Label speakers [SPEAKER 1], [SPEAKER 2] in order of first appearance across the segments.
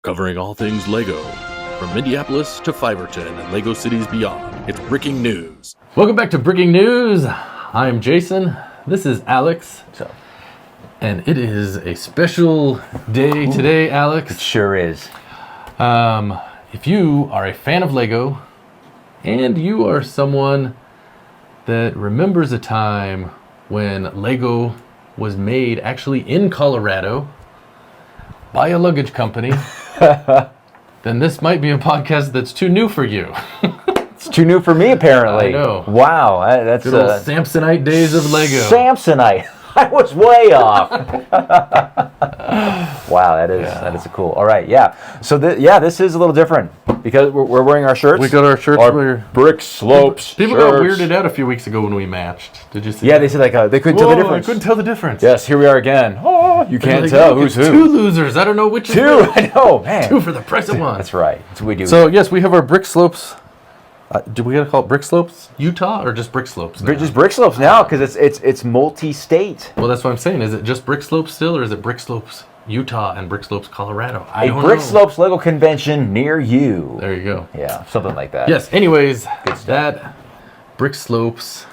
[SPEAKER 1] Covering all things LEGO, from Minneapolis to Fiverton and LEGO cities beyond. It's Bricking News. Welcome back to Bricking News. I'm Jason. This is Alex. And it is a special day today, Alex.
[SPEAKER 2] It sure is.
[SPEAKER 1] If you are a fan of LEGO and you are someone that remembers a time when LEGO was made actually in Colorado by a luggage company, then this might be a podcast that's too new for you.
[SPEAKER 2] It's too new for me, apparently.
[SPEAKER 1] I know.
[SPEAKER 2] Wow, that's
[SPEAKER 1] Good old Samsonite days of LEGO.
[SPEAKER 2] Samsonite. I was way off. Wow, that is cool. All right, yeah. So this is a little different because we're wearing our shirts.
[SPEAKER 1] We got our shirts.
[SPEAKER 2] Our Brickslopes.
[SPEAKER 1] People got weirded out a few weeks ago when we matched. Did you see?
[SPEAKER 2] Yeah, they said they couldn't tell the difference.
[SPEAKER 1] I couldn't tell the difference.
[SPEAKER 2] Yes, here we are again. Oh, you can't tell who's who.
[SPEAKER 1] Two losers. I don't know which is
[SPEAKER 2] two. I know, man.
[SPEAKER 1] Two for the price of one.
[SPEAKER 2] That's right. That's what we do.
[SPEAKER 1] So yes, we have our Brickslopes. Do we gotta call it Brickslopes, Utah, or just Brickslopes?
[SPEAKER 2] Just Brickslopes now because it's multi-state.
[SPEAKER 1] Well, that's what I'm saying. Is it just Brickslopes still, or is it Brickslopes, Utah, and Brickslopes, Colorado? I don't know.
[SPEAKER 2] Brickslopes LEGO convention near you.
[SPEAKER 1] There you go.
[SPEAKER 2] Yeah, something like that.
[SPEAKER 1] Yes. Anyways, that Brickslopes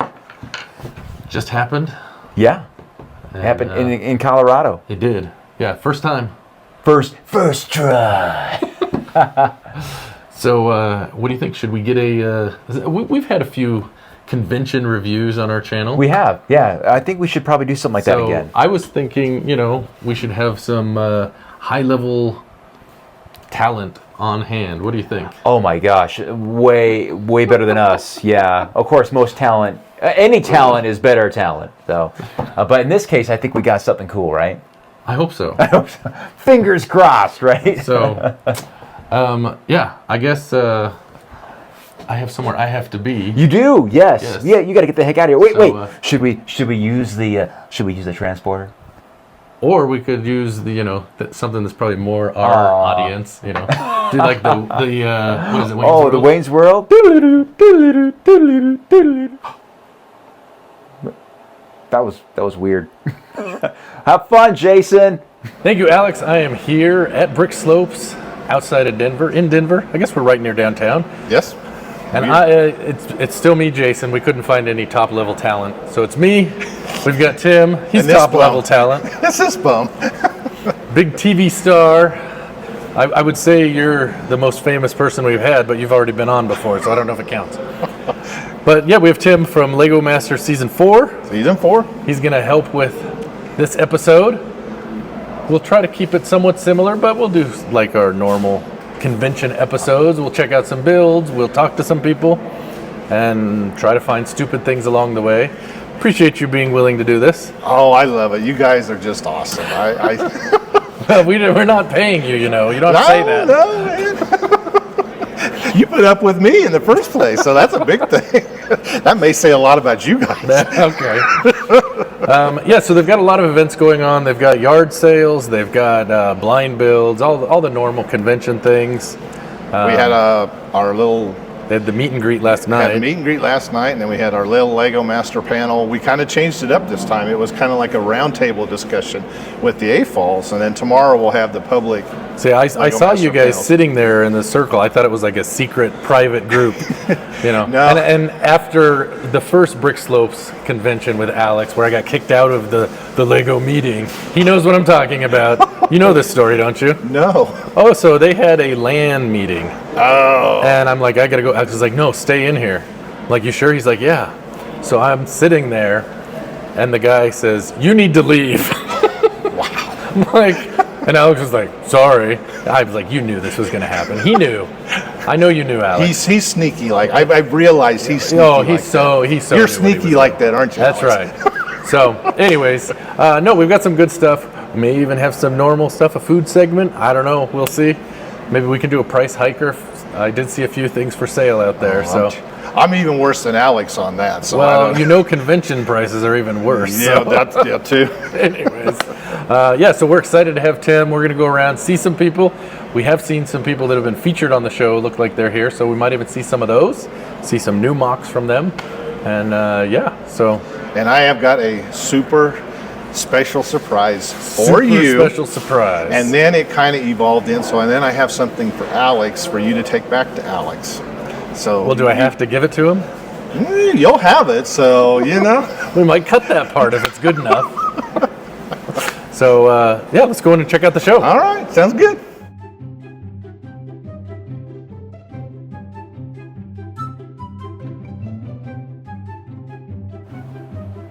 [SPEAKER 1] just happened.
[SPEAKER 2] Yeah, it happened in Colorado.
[SPEAKER 1] It did. Yeah, first time.
[SPEAKER 2] First try.
[SPEAKER 1] So, what do you think? Should we get we've had a few convention reviews on our channel.
[SPEAKER 2] We have, yeah. I think we should probably do something like that again.
[SPEAKER 1] I was thinking, we should have some high-level talent on hand. What do you think?
[SPEAKER 2] Oh my gosh, way better than us. Yeah, of course, most talent, any talent is better talent, though. But in this case, I think we got something cool, right?
[SPEAKER 1] I hope so.
[SPEAKER 2] Fingers crossed, right?
[SPEAKER 1] So... I guess I have somewhere I have to be.
[SPEAKER 2] You do, yes. Yeah, you got to get the heck out of here. Wait. Should we use the transporter?
[SPEAKER 1] Or we could use the something that's probably more our audience. Do like the what is it? Wayne's World?
[SPEAKER 2] The Wayne's World. That was weird. Have fun, Jason.
[SPEAKER 1] Thank you, Alex. I am here at Brickslopes. Outside of Denver, in Denver. I guess we're right near downtown.
[SPEAKER 3] Yes.
[SPEAKER 1] And it's still me, Jason. We couldn't find any top level talent, so it's me. We've got Tim. He's top level talent.
[SPEAKER 3] That's this bum.
[SPEAKER 1] Big TV star. I would say you're the most famous person we've had, but you've already been on before, so I don't know if it counts. But yeah, we have Tim from Lego Masters Season 4.
[SPEAKER 3] Season 4.
[SPEAKER 1] He's going to help with this episode. We'll try to keep it somewhat similar, but we'll do like our normal convention episodes. We'll check out some builds, we'll talk to some people, and try to find stupid things along the way. Appreciate you being willing to do this.
[SPEAKER 3] Oh, I love it. You guys are just awesome.
[SPEAKER 1] Well, we're not paying you, You don't have to say that.
[SPEAKER 3] No, man. You put up with me in the first place, so that's a big thing. That may say a lot about you guys.
[SPEAKER 1] Okay. So they've got a lot of events going on. They've got yard sales. They've got blind builds, all the normal convention things.
[SPEAKER 3] We had our little...
[SPEAKER 1] They had the meet and greet last night.
[SPEAKER 3] And then we had our little Lego Master panel. We kind of changed it up this time. It was kind of like a roundtable discussion with the AFOLs, and then tomorrow we'll have the public.
[SPEAKER 1] See, I saw you guys sitting there in the circle. I thought it was like a secret private group, No. And after the first Brickslopes convention with Alex, where I got kicked out of the Lego meeting, he knows what I'm talking about. You know this story, don't you?
[SPEAKER 3] No.
[SPEAKER 1] Oh, so they had a LAN meeting.
[SPEAKER 3] Oh.
[SPEAKER 1] And I'm like, I gotta go. I was like, no, stay in here. I'm like, you sure? He's like, yeah. So I'm sitting there, and the guy says, you need to leave.
[SPEAKER 3] Wow.
[SPEAKER 1] I'm like, and Alex was like, sorry. I was like, you knew this was gonna happen. He knew. I know you knew, Alex.
[SPEAKER 3] He's sneaky. Like I realized he's sneaky.
[SPEAKER 1] Oh, he's so.
[SPEAKER 3] You're sneaky like that, aren't you?
[SPEAKER 1] That's
[SPEAKER 3] Alex?
[SPEAKER 1] right. So, anyways, no, we've got some good stuff. We may even have some normal stuff, a food segment. I don't know. We'll see. Maybe we can do a price hiker. I did see a few things for sale out there.
[SPEAKER 3] I'm even worse than Alex on that. So
[SPEAKER 1] well, convention prices are even worse.
[SPEAKER 3] Yeah, that's too.
[SPEAKER 1] Anyways, so we're excited to have Tim. We're going to go around, see some people. We have seen some people that have been featured on the show look like they're here, so we might even see some of those, see some new mocks from them. And And I have got a super
[SPEAKER 3] special surprise for
[SPEAKER 1] Super
[SPEAKER 3] you.
[SPEAKER 1] special surprise.
[SPEAKER 3] And then it kind of evolved in. So, and then I have something for Alex for you to take back to Alex. So,
[SPEAKER 1] well, do I have to give it to him?
[SPEAKER 3] You'll have it. So, you know.
[SPEAKER 1] We might cut that part if it's good enough. So, yeah, let's go in and check out the show.
[SPEAKER 3] All right. Sounds good.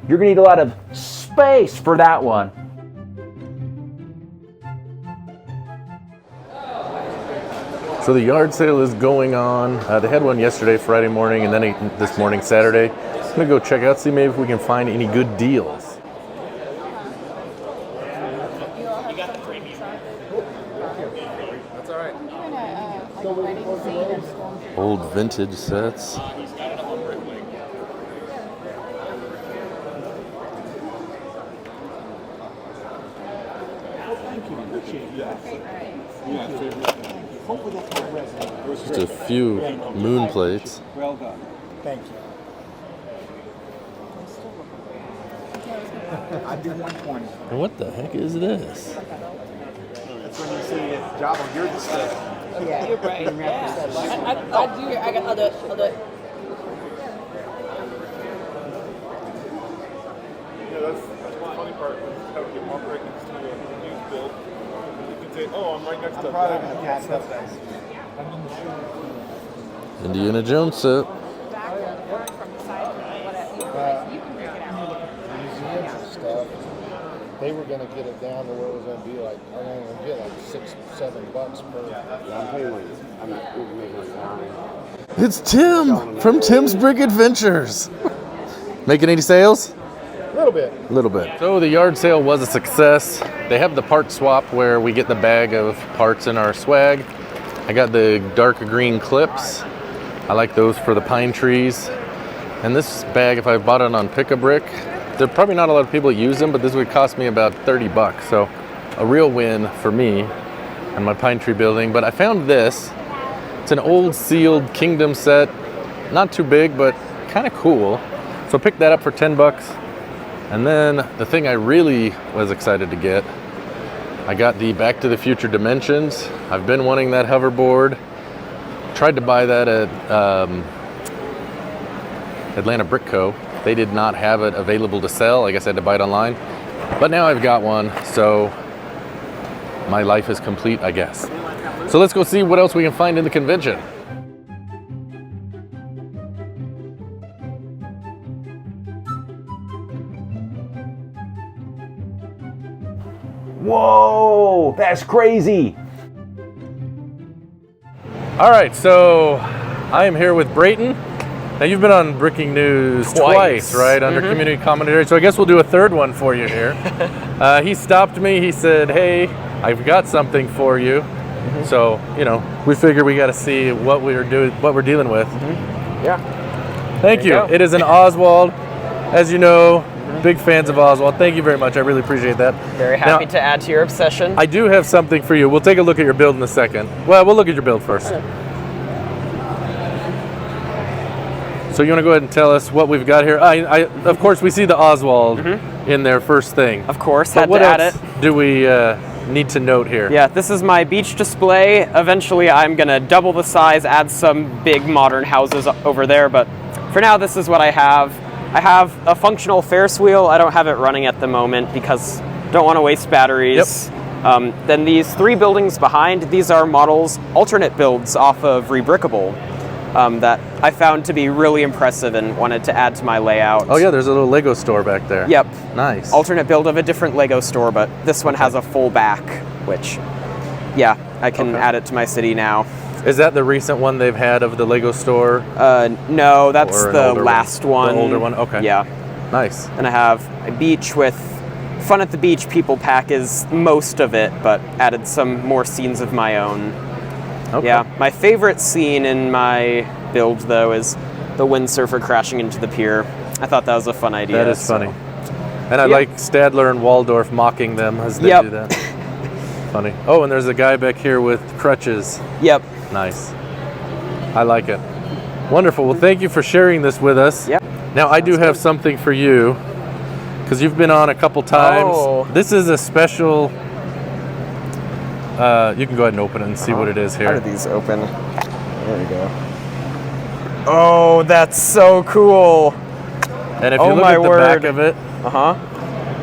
[SPEAKER 2] You're gonna need a lot of space for that one.
[SPEAKER 1] So the yard sale is going on. They had one yesterday, Friday morning, and then this morning, Saturday. I'm gonna go check out, see maybe if we can find any good deals.
[SPEAKER 3] That's all right.
[SPEAKER 1] Old vintage sets. Just a few moon plates.
[SPEAKER 4] Well done. Thank you. I do 120.
[SPEAKER 1] And what the heck is this?
[SPEAKER 4] That's when you see it. Java, you're the stuff.
[SPEAKER 5] Yeah, you're right. I do. I got other.
[SPEAKER 6] Yeah, that's the funny part. How you walk right next to a news build. You can say, "Oh, I'm right next to that."
[SPEAKER 1] Indiana Jones set.
[SPEAKER 7] Museums and stuff, they were going to get it down to where it was going to be like, I'm only going to get like $6-7 per.
[SPEAKER 8] I'm paying like, I'm making like $9.
[SPEAKER 1] It's Tim from Tim's Brick Adventures. Making any sales?
[SPEAKER 7] A little bit.
[SPEAKER 1] A little bit. So the yard sale was a success. They have the part swap where we get the bag of parts in our swag. I got the dark green clips. I like those for the pine trees. And this bag, if I bought it on Pick-a-Brick, there are probably not a lot of people that use them, but this would cost me about 30 bucks. So a real win for me and my pine tree building. But I found this. It's an old sealed Kingdom set. Not too big, but kind of cool. So I picked that up for 10 bucks. And then the thing I really was excited to get, I got the Back to the Future Dimensions. I've been wanting that hoverboard. Tried to buy that at Atlanta Brick Co. They did not have it available to sell. I guess I had to buy it online. But now I've got one, so my life is complete, I guess. So let's go see what else we can find in the convention.
[SPEAKER 2] Whoa, that's crazy.
[SPEAKER 1] All right, so I am here with Brayton. Now you've been on Bricking News twice, right? Under community commentary. So I guess we'll do a third one for you here. He stopped me. He said, "Hey, I've got something for you." So you know, we figure we got to see what we're dealing with.
[SPEAKER 2] Yeah.
[SPEAKER 1] Thank you.
[SPEAKER 2] There you go.
[SPEAKER 1] It is an Oswald, as you know. Big fans of Oswald. Thank you very much. I really appreciate that.
[SPEAKER 5] Very happy to add to your obsession.
[SPEAKER 1] I do have something for you. We'll take a look at your build in a second. Well, we'll look at your build first. So you want to go ahead and tell us what we've got here? Of course, we see the Oswald in there first thing.
[SPEAKER 5] Of course,
[SPEAKER 1] But
[SPEAKER 5] had
[SPEAKER 1] what
[SPEAKER 5] to add
[SPEAKER 1] else
[SPEAKER 5] it.
[SPEAKER 1] do we need to note here?
[SPEAKER 5] Yeah, this is my beach display. Eventually, I'm gonna double the size, add some big modern houses over there. But for now, this is what I have. I have a functional Ferris wheel. I don't have it running at the moment because don't want to waste batteries. Then these three buildings behind, these are models, alternate builds off of Rebrickable that I found to be really impressive and wanted to add to my layout.
[SPEAKER 1] Oh yeah, there's a little Lego store back there.
[SPEAKER 5] Yep.
[SPEAKER 1] Nice.
[SPEAKER 5] Alternate build of a different Lego store, but this one has a full back, which, yeah, I can add it to my city now.
[SPEAKER 1] Is that the recent one they've had of the Lego store?
[SPEAKER 5] No, that's
[SPEAKER 1] Or an
[SPEAKER 5] the
[SPEAKER 1] older
[SPEAKER 5] last one.
[SPEAKER 1] The older one? Okay.
[SPEAKER 5] Yeah.
[SPEAKER 1] Nice.
[SPEAKER 5] And I have a beach with Fun at the Beach people pack is most of it, but added some more scenes of my own.
[SPEAKER 1] Okay.
[SPEAKER 5] Yeah. My favorite scene in my build, though, is the windsurfer crashing into the pier. I thought that was a fun idea.
[SPEAKER 1] That is
[SPEAKER 5] so-
[SPEAKER 1] funny. And I like Stadler and Waldorf mocking them as they do that. Funny. Oh, and there's a guy back here with crutches.
[SPEAKER 5] Yep.
[SPEAKER 1] Nice. I like it. Wonderful. Well, thank you for sharing this with us.
[SPEAKER 5] Yep.
[SPEAKER 1] Now, I do have something for you. because you've been on a couple times.
[SPEAKER 5] Oh.
[SPEAKER 1] This is a special. You can go ahead and open it and see what it is
[SPEAKER 5] How
[SPEAKER 1] here.
[SPEAKER 5] do these open? There we go. Oh, that's so cool.
[SPEAKER 1] And if
[SPEAKER 5] Oh
[SPEAKER 1] you look
[SPEAKER 5] my
[SPEAKER 1] at the
[SPEAKER 5] word.
[SPEAKER 1] back of it,
[SPEAKER 5] Uh-huh.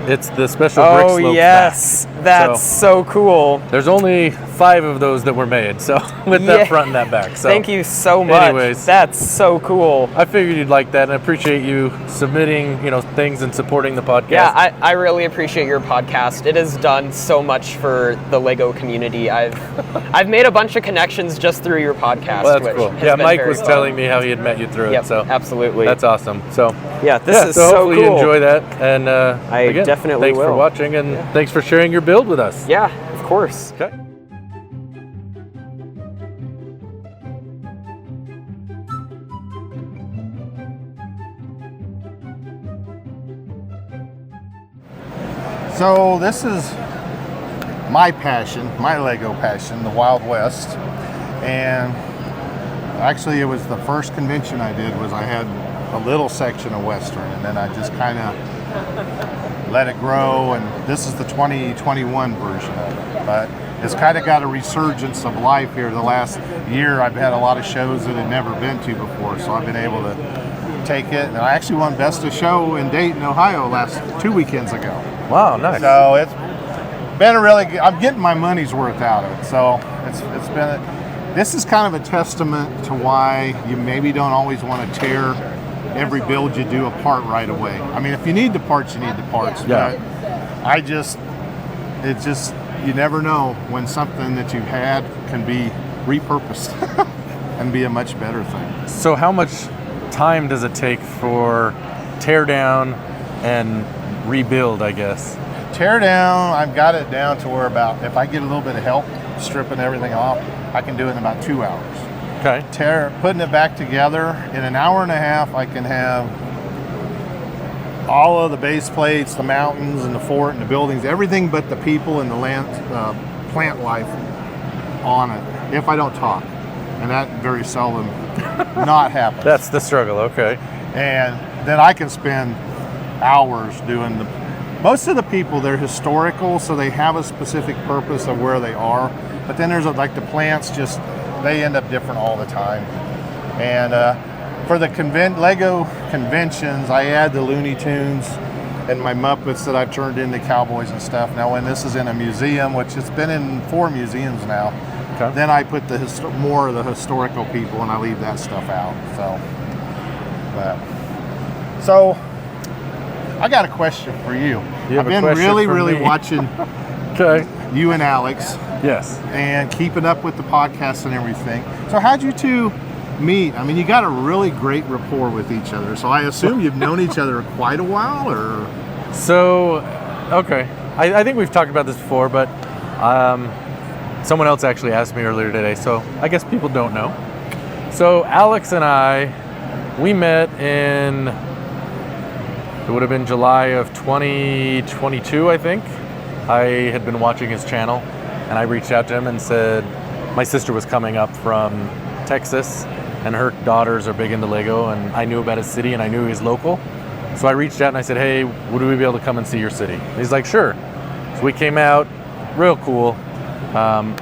[SPEAKER 1] it's the special
[SPEAKER 5] Oh,
[SPEAKER 1] Brickslopes
[SPEAKER 5] yes.
[SPEAKER 1] back.
[SPEAKER 5] That's so cool.
[SPEAKER 1] There's only 5 of those that were made, so with
[SPEAKER 5] Yeah.
[SPEAKER 1] that front and that back. So
[SPEAKER 5] Thank you so much.
[SPEAKER 1] anyways.
[SPEAKER 5] That's so cool.
[SPEAKER 1] I figured you'd like that, and I appreciate you submitting, things and supporting the podcast.
[SPEAKER 5] Yeah, I really appreciate your podcast. It has done so much for the Lego community. I've made a bunch of connections just through your podcast.
[SPEAKER 1] Well, that's
[SPEAKER 5] which
[SPEAKER 1] cool.
[SPEAKER 5] has
[SPEAKER 1] Yeah,
[SPEAKER 5] been
[SPEAKER 1] Mike
[SPEAKER 5] very
[SPEAKER 1] was
[SPEAKER 5] fun.
[SPEAKER 1] telling me how he had met you through
[SPEAKER 5] Yep,
[SPEAKER 1] it, so
[SPEAKER 5] absolutely.
[SPEAKER 1] that's awesome. So
[SPEAKER 5] Yeah, this is
[SPEAKER 1] so
[SPEAKER 5] so
[SPEAKER 1] hopefully
[SPEAKER 5] cool.
[SPEAKER 1] you enjoy that, and again,
[SPEAKER 5] definitely
[SPEAKER 1] thanks for
[SPEAKER 5] will.
[SPEAKER 1] watching, and thanks for sharing your build with us.
[SPEAKER 5] Yeah, of course.
[SPEAKER 1] Okay.
[SPEAKER 3] So this is my passion, my Lego passion, the Wild West. And actually it was the first convention I did was I had a little section of Western, and then I just kind of let it grow, and this is the 2021 version of it. But it's kind of got a resurgence of life here. The last year I've had a lot of shows that I'd never been to before, so I've been able to take it. And I actually won Best of Show in Dayton, Ohio last 2 weekends ago.
[SPEAKER 1] Wow, nice.
[SPEAKER 3] So it's been a really good, I'm getting my money's worth out of it. So it's been, this is kind of a testament to why you maybe don't always want to tear every build you do apart right away. I mean, if you need the parts, you need the parts.
[SPEAKER 1] Yeah.
[SPEAKER 3] But it's just, you never know when something that you've had can be repurposed and be a much better thing.
[SPEAKER 1] So how much time does it take for tear down and rebuild, I guess?
[SPEAKER 3] Tear down, I've got it down to where about, if I get a little bit of help stripping everything off, I can do it in about 2 hours.
[SPEAKER 1] Okay.
[SPEAKER 3] Putting it back together, in an hour and a half, I can have all of the base plates, the mountains and the fort and the buildings, everything but the people and the land, plant life on it, if I don't talk. And that very seldom not happens.
[SPEAKER 1] That's the struggle, okay.
[SPEAKER 3] And then I can spend hours doing most of the people, they're historical, so they have a specific purpose of where they are. But then there's like the plants, just they end up different all the time. And for the Lego conventions, I add the Looney Tunes and my Muppets that I've turned into cowboys and stuff. Now when this is in a museum, which it's been in 4 museums now,
[SPEAKER 1] Okay.
[SPEAKER 3] then I put the more of the historical people and I leave that stuff out. So I got a question for you.
[SPEAKER 1] You have
[SPEAKER 3] I've
[SPEAKER 1] a
[SPEAKER 3] been
[SPEAKER 1] question
[SPEAKER 3] really,
[SPEAKER 1] for
[SPEAKER 3] really
[SPEAKER 1] me?
[SPEAKER 3] watching
[SPEAKER 1] Okay.
[SPEAKER 3] you and Alex
[SPEAKER 1] Yes.
[SPEAKER 3] and keeping up with the podcast and everything. So how'd you two meet? I mean, you got a really great rapport with each other. So I assume you've known each other quite a while, or?
[SPEAKER 1] So, okay. I think we've talked about this before, but someone else actually asked me earlier today, so I guess people don't know. So Alex and I, we met in, it would have been July of 2022, I think. I had been watching his channel, and I reached out to him and said, my sister was coming up from Texas, and her daughters are big into Lego, and I knew about his city, and I knew he was local. So I reached out and I said, hey, would we be able to come and see your city? And he's like, sure. So we came out, real cool. And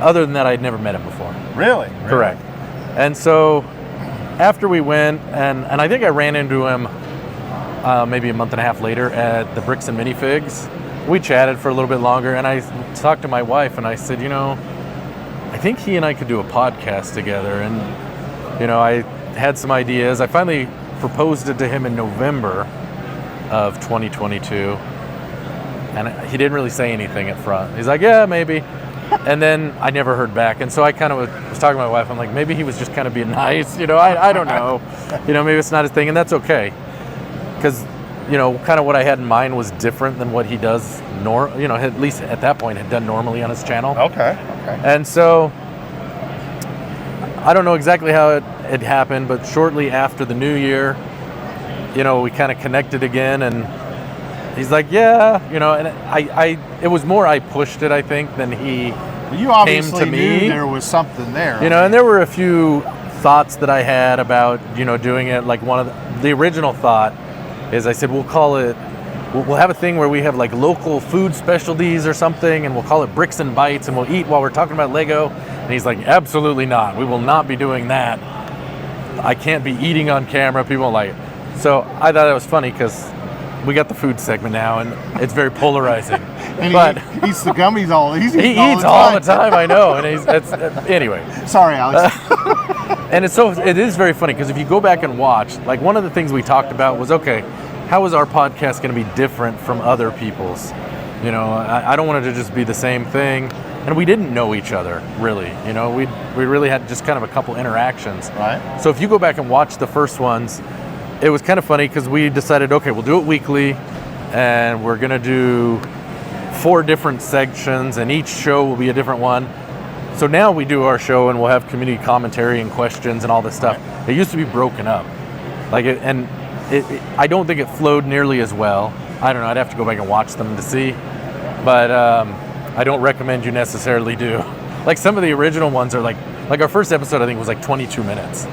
[SPEAKER 1] other than that, I'd never met him before.
[SPEAKER 3] Really?
[SPEAKER 1] Correct. And so after we went, and I think I ran into him maybe a month and a half later at the Bricks and Minifigs. We chatted for a little bit longer, and I talked to my wife, and I said, I think he and I could do a podcast together. And, I had some ideas. I finally proposed it to him in November of 2022. And he didn't really say anything at front. He's like, yeah, maybe. And then I never heard back. And so I kind of was talking to my wife. I'm like, maybe he was just kind of being nice. I don't know. Maybe it's not his thing. And that's okay. Because, kind of what I had in mind was different than what he does, at least at that point, had done normally on his channel.
[SPEAKER 3] Okay.
[SPEAKER 1] And so I don't know exactly how it happened, but shortly after the new year, we kind of connected again, and he's like, yeah, and it was more I pushed it, I think, than he
[SPEAKER 3] You obviously
[SPEAKER 1] came to me.
[SPEAKER 3] knew there was something there.
[SPEAKER 1] And there were a few thoughts that I had about, doing it. Like one of the original thought is I said, we'll call it, we'll have a thing where we have like local food specialties or something, and we'll call it Bricks and Bites, and we'll eat while we're talking about Lego. And he's like, absolutely not. We will not be doing that. I can't be eating on camera. People are like, so I thought it was funny because we got the food segment now, and it's very polarizing.
[SPEAKER 3] And
[SPEAKER 1] but
[SPEAKER 3] he eats the gummies all. He
[SPEAKER 1] eats all the time. I know, and anyway.
[SPEAKER 3] Sorry, Alex.
[SPEAKER 1] And it is very funny because if you go back and watch, like one of the things we talked about was, okay, how is our podcast going to be different from other people's? You know, I don't want it to just be the same thing. And we didn't know each other, really. You know, we really had just kind of a couple interactions.
[SPEAKER 3] Right.
[SPEAKER 1] So if you go back and watch the first ones, it was kind of funny because we decided, okay, we'll do it weekly, and we're going to do 4 different sections, and each show will be a different one. So now we do our show, and we'll have community commentary and questions and all this stuff. Right. It used to be broken up. I don't think it flowed nearly as well. I don't know, I'd have to go back and watch them to see. But I don't recommend you necessarily do. Like some of the original ones are like our first episode I think was like 22 minutes.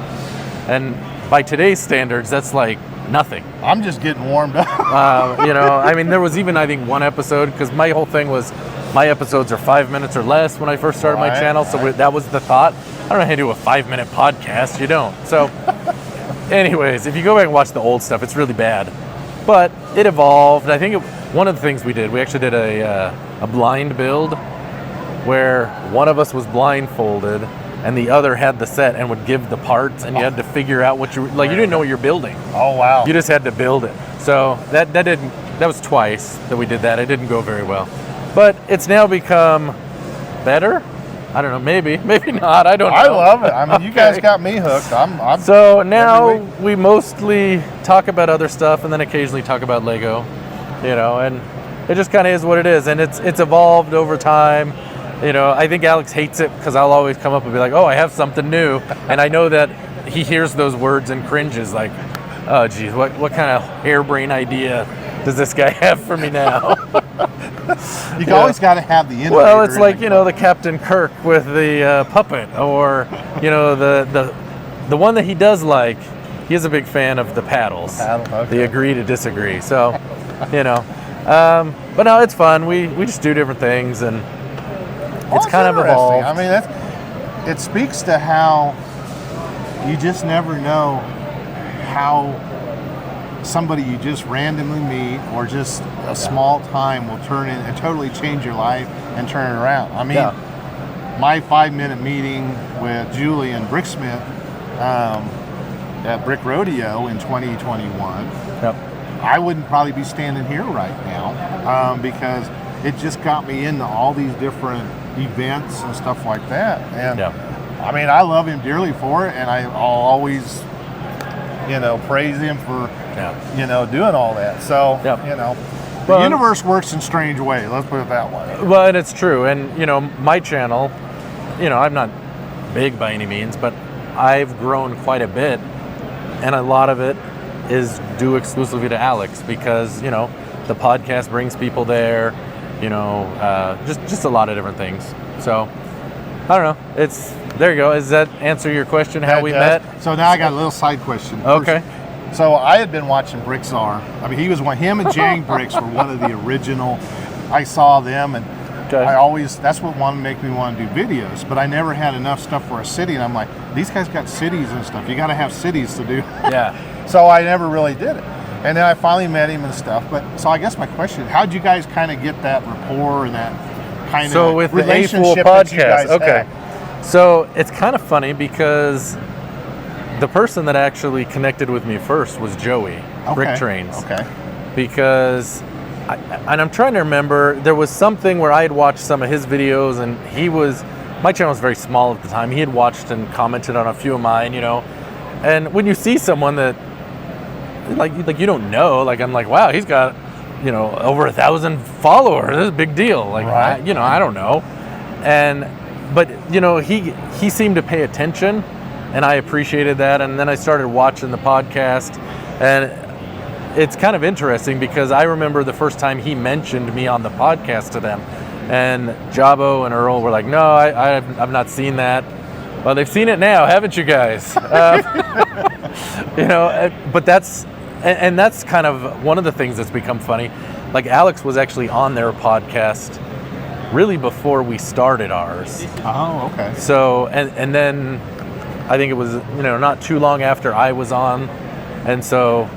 [SPEAKER 1] And by today's standards, that's like nothing.
[SPEAKER 3] I'm just getting warmed up.
[SPEAKER 1] You know, I mean, there was even, I think, one episode, because my whole thing was my episodes are 5 minutes or less when I first started my channel. So that was the thought. I don't know how to do a 5-minute podcast. You don't. So anyways, if you go back and watch the old stuff, it's really bad. But it evolved. I think one of the things we actually did a blind build where one of us was blindfolded and the other had the set and would give the parts, and you had to figure out what you didn't know what you're building.
[SPEAKER 3] Oh wow!
[SPEAKER 1] You just had to build it. So that was twice that we did that. It didn't go very well, but it's now become better. I don't know, maybe not. I don't know.
[SPEAKER 3] I love it. I mean, you guys got me hooked. I'm
[SPEAKER 1] so now we mostly talk about other stuff and then occasionally talk about Lego, you know, and it just kind of is what it is, and it's evolved over time. You know, I think Alex hates it because I'll always come up and be like, oh, I have something new. And I know that he hears those words and cringes like, oh, geez, what kind of harebrained idea does this guy have for me now?
[SPEAKER 3] You always got to have the innovator.
[SPEAKER 1] Well, it's like, you know, the Captain Kirk with the puppet, or, you know, the one that he does like, he is a big fan of the paddles.
[SPEAKER 3] Okay.
[SPEAKER 1] The agree to disagree. So, you know, but no, it's fun. We just do different things, and it's kind of evolved.
[SPEAKER 3] I mean, it speaks to how you just never know how somebody you just randomly meet or just a small time will turn in and totally change your life and turn it around. I mean, my 5-minute meeting with Julie and Bricksmith at Brick Rodeo in 2021, I wouldn't probably be standing here right now because it just got me into all these different events and stuff like that. And I mean, I love him dearly for it, and I'll always, you know, praise him for, you know, doing all that. So, you know, the universe works in strange ways. Let's put it that way.
[SPEAKER 1] Well, and it's true. And, you know, my channel, you know, I'm not big by any means, but I've grown quite a bit, and a lot of it is due exclusively to Alex because, you know, the podcast brings people there. You know, just a lot of different things. So, I don't know. There you go. Does that answer your question, how we met?
[SPEAKER 3] So now I got a little side question.
[SPEAKER 1] Okay.
[SPEAKER 3] So I had been watching Bricksar. I mean, him and Jang Bricks were one of the original. I saw them, and that's what made me want to do videos, but I never had enough stuff for a city, and I'm like, these guys got cities and stuff. You got to have cities to do.
[SPEAKER 1] Yeah.
[SPEAKER 3] So I never really did it. And then I finally met him and stuff. But so I guess my question, how'd you guys kind of get that rapport and that kind of
[SPEAKER 1] with
[SPEAKER 3] relationship
[SPEAKER 1] the
[SPEAKER 3] that you guys
[SPEAKER 1] had? So it's kind of funny because the person that actually connected with me first was Joey, Brick Trains.
[SPEAKER 3] Okay.
[SPEAKER 1] Because, I'm trying to remember, there was something where I had watched some of his videos, and my channel was very small at the time. He had watched and commented on a few of mine, you know. And when you see someone that, like you don't know, like I'm like, wow, he's got, you know, over 1,000 followers. This is a big deal. Like, I don't know. But you know, he seemed to pay attention, and I appreciated that. And then I started watching the podcast, and it's kind of interesting because I remember the first time he mentioned me on the podcast to them, and Jabo and Earl were like, no, I've not seen that. Well, they've seen it now, haven't you guys? You know, but that's and that's kind of one of the things that's become funny. Like Alex was actually on their podcast really before we started ours.
[SPEAKER 3] Oh, okay.
[SPEAKER 1] So, and then I think it was, not too long after I was on. And so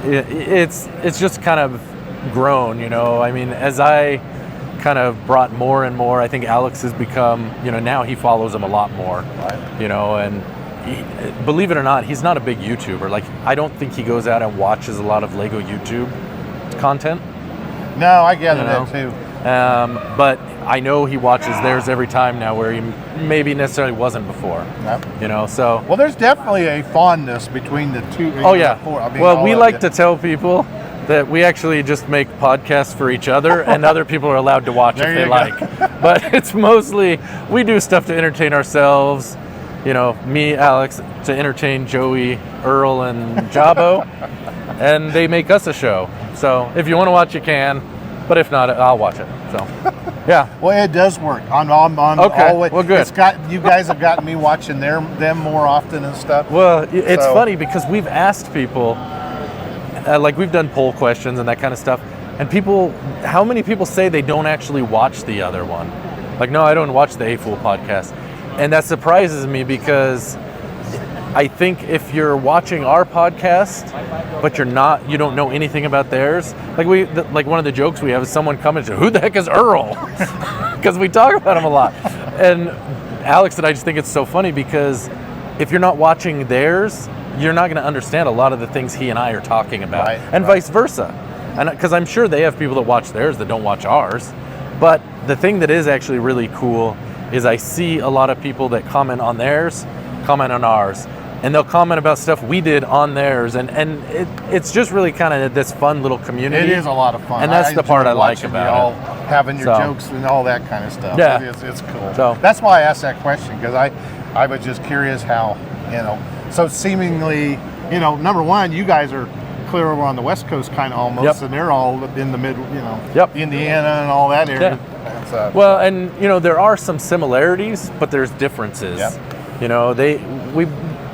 [SPEAKER 1] it's just kind of grown, I mean, as I kind of brought more and more, I think Alex has become, now he follows him a lot more,
[SPEAKER 3] Right.
[SPEAKER 1] and believe it or not, he's not a big YouTuber. Like, I don't think he goes out and watches a lot of Lego YouTube content.
[SPEAKER 3] No, I gather that too.
[SPEAKER 1] But I know he watches theirs every time now, where he maybe necessarily wasn't before.
[SPEAKER 3] Yep.
[SPEAKER 1] So.
[SPEAKER 3] Well, there's definitely a fondness between the two.
[SPEAKER 1] Oh yeah.
[SPEAKER 3] I mean,
[SPEAKER 1] well,
[SPEAKER 3] all
[SPEAKER 1] we
[SPEAKER 3] of
[SPEAKER 1] like
[SPEAKER 3] it.
[SPEAKER 1] to tell people that we actually just make podcasts for each other, and other people are allowed to watch if
[SPEAKER 3] There
[SPEAKER 1] they
[SPEAKER 3] you go.
[SPEAKER 1] like. But it's mostly we do stuff to entertain ourselves. Me, Alex, to entertain Joey, Earl, and Jabo, and they make us a show. So if you want to watch, you can. But if not, I'll watch it. So, yeah.
[SPEAKER 3] Well, it does work. On
[SPEAKER 1] Okay,
[SPEAKER 3] always,
[SPEAKER 1] well, good.
[SPEAKER 3] It's got you guys have gotten me watching them more often and stuff.
[SPEAKER 1] Well, it's
[SPEAKER 3] So-
[SPEAKER 1] funny because we've asked people, like we've done poll questions and that kind of stuff, and how many people say they don't actually watch the other one? Like, no, I don't watch the A Fool podcast. And that surprises me because I think if you're watching our podcast, but you don't know anything about theirs. Like one of the jokes we have is someone commented, "Who the heck is Earl?" Because we talk about him a lot. And Alex and I just think it's so funny because if you're not watching theirs, you're not going to understand a lot of the things he and I are talking about,
[SPEAKER 3] Right,
[SPEAKER 1] and
[SPEAKER 3] right.
[SPEAKER 1] vice versa. And because I'm sure they have people that watch theirs that don't watch ours. But the thing that is actually really cool is I see a lot of people that comment on theirs, comment on ours. And they'll comment about stuff we did on theirs, and it's just really kind of this fun little community.
[SPEAKER 3] It is a lot of fun,
[SPEAKER 1] and that's the part I like
[SPEAKER 3] watching
[SPEAKER 1] about
[SPEAKER 3] y'all
[SPEAKER 1] it.
[SPEAKER 3] having your
[SPEAKER 1] So.
[SPEAKER 3] jokes and all that kind of stuff.
[SPEAKER 1] Yeah.
[SPEAKER 3] It's cool.
[SPEAKER 1] So.
[SPEAKER 3] That's why I asked that question, because I was just curious how, so seemingly, number one, you guys are clear over on the West Coast kind of almost,
[SPEAKER 1] Yep.
[SPEAKER 3] and they're all in the mid,
[SPEAKER 1] Yep.
[SPEAKER 3] Indiana and all that area. So,
[SPEAKER 1] Well, and there are some similarities, but there's differences.
[SPEAKER 3] Yep.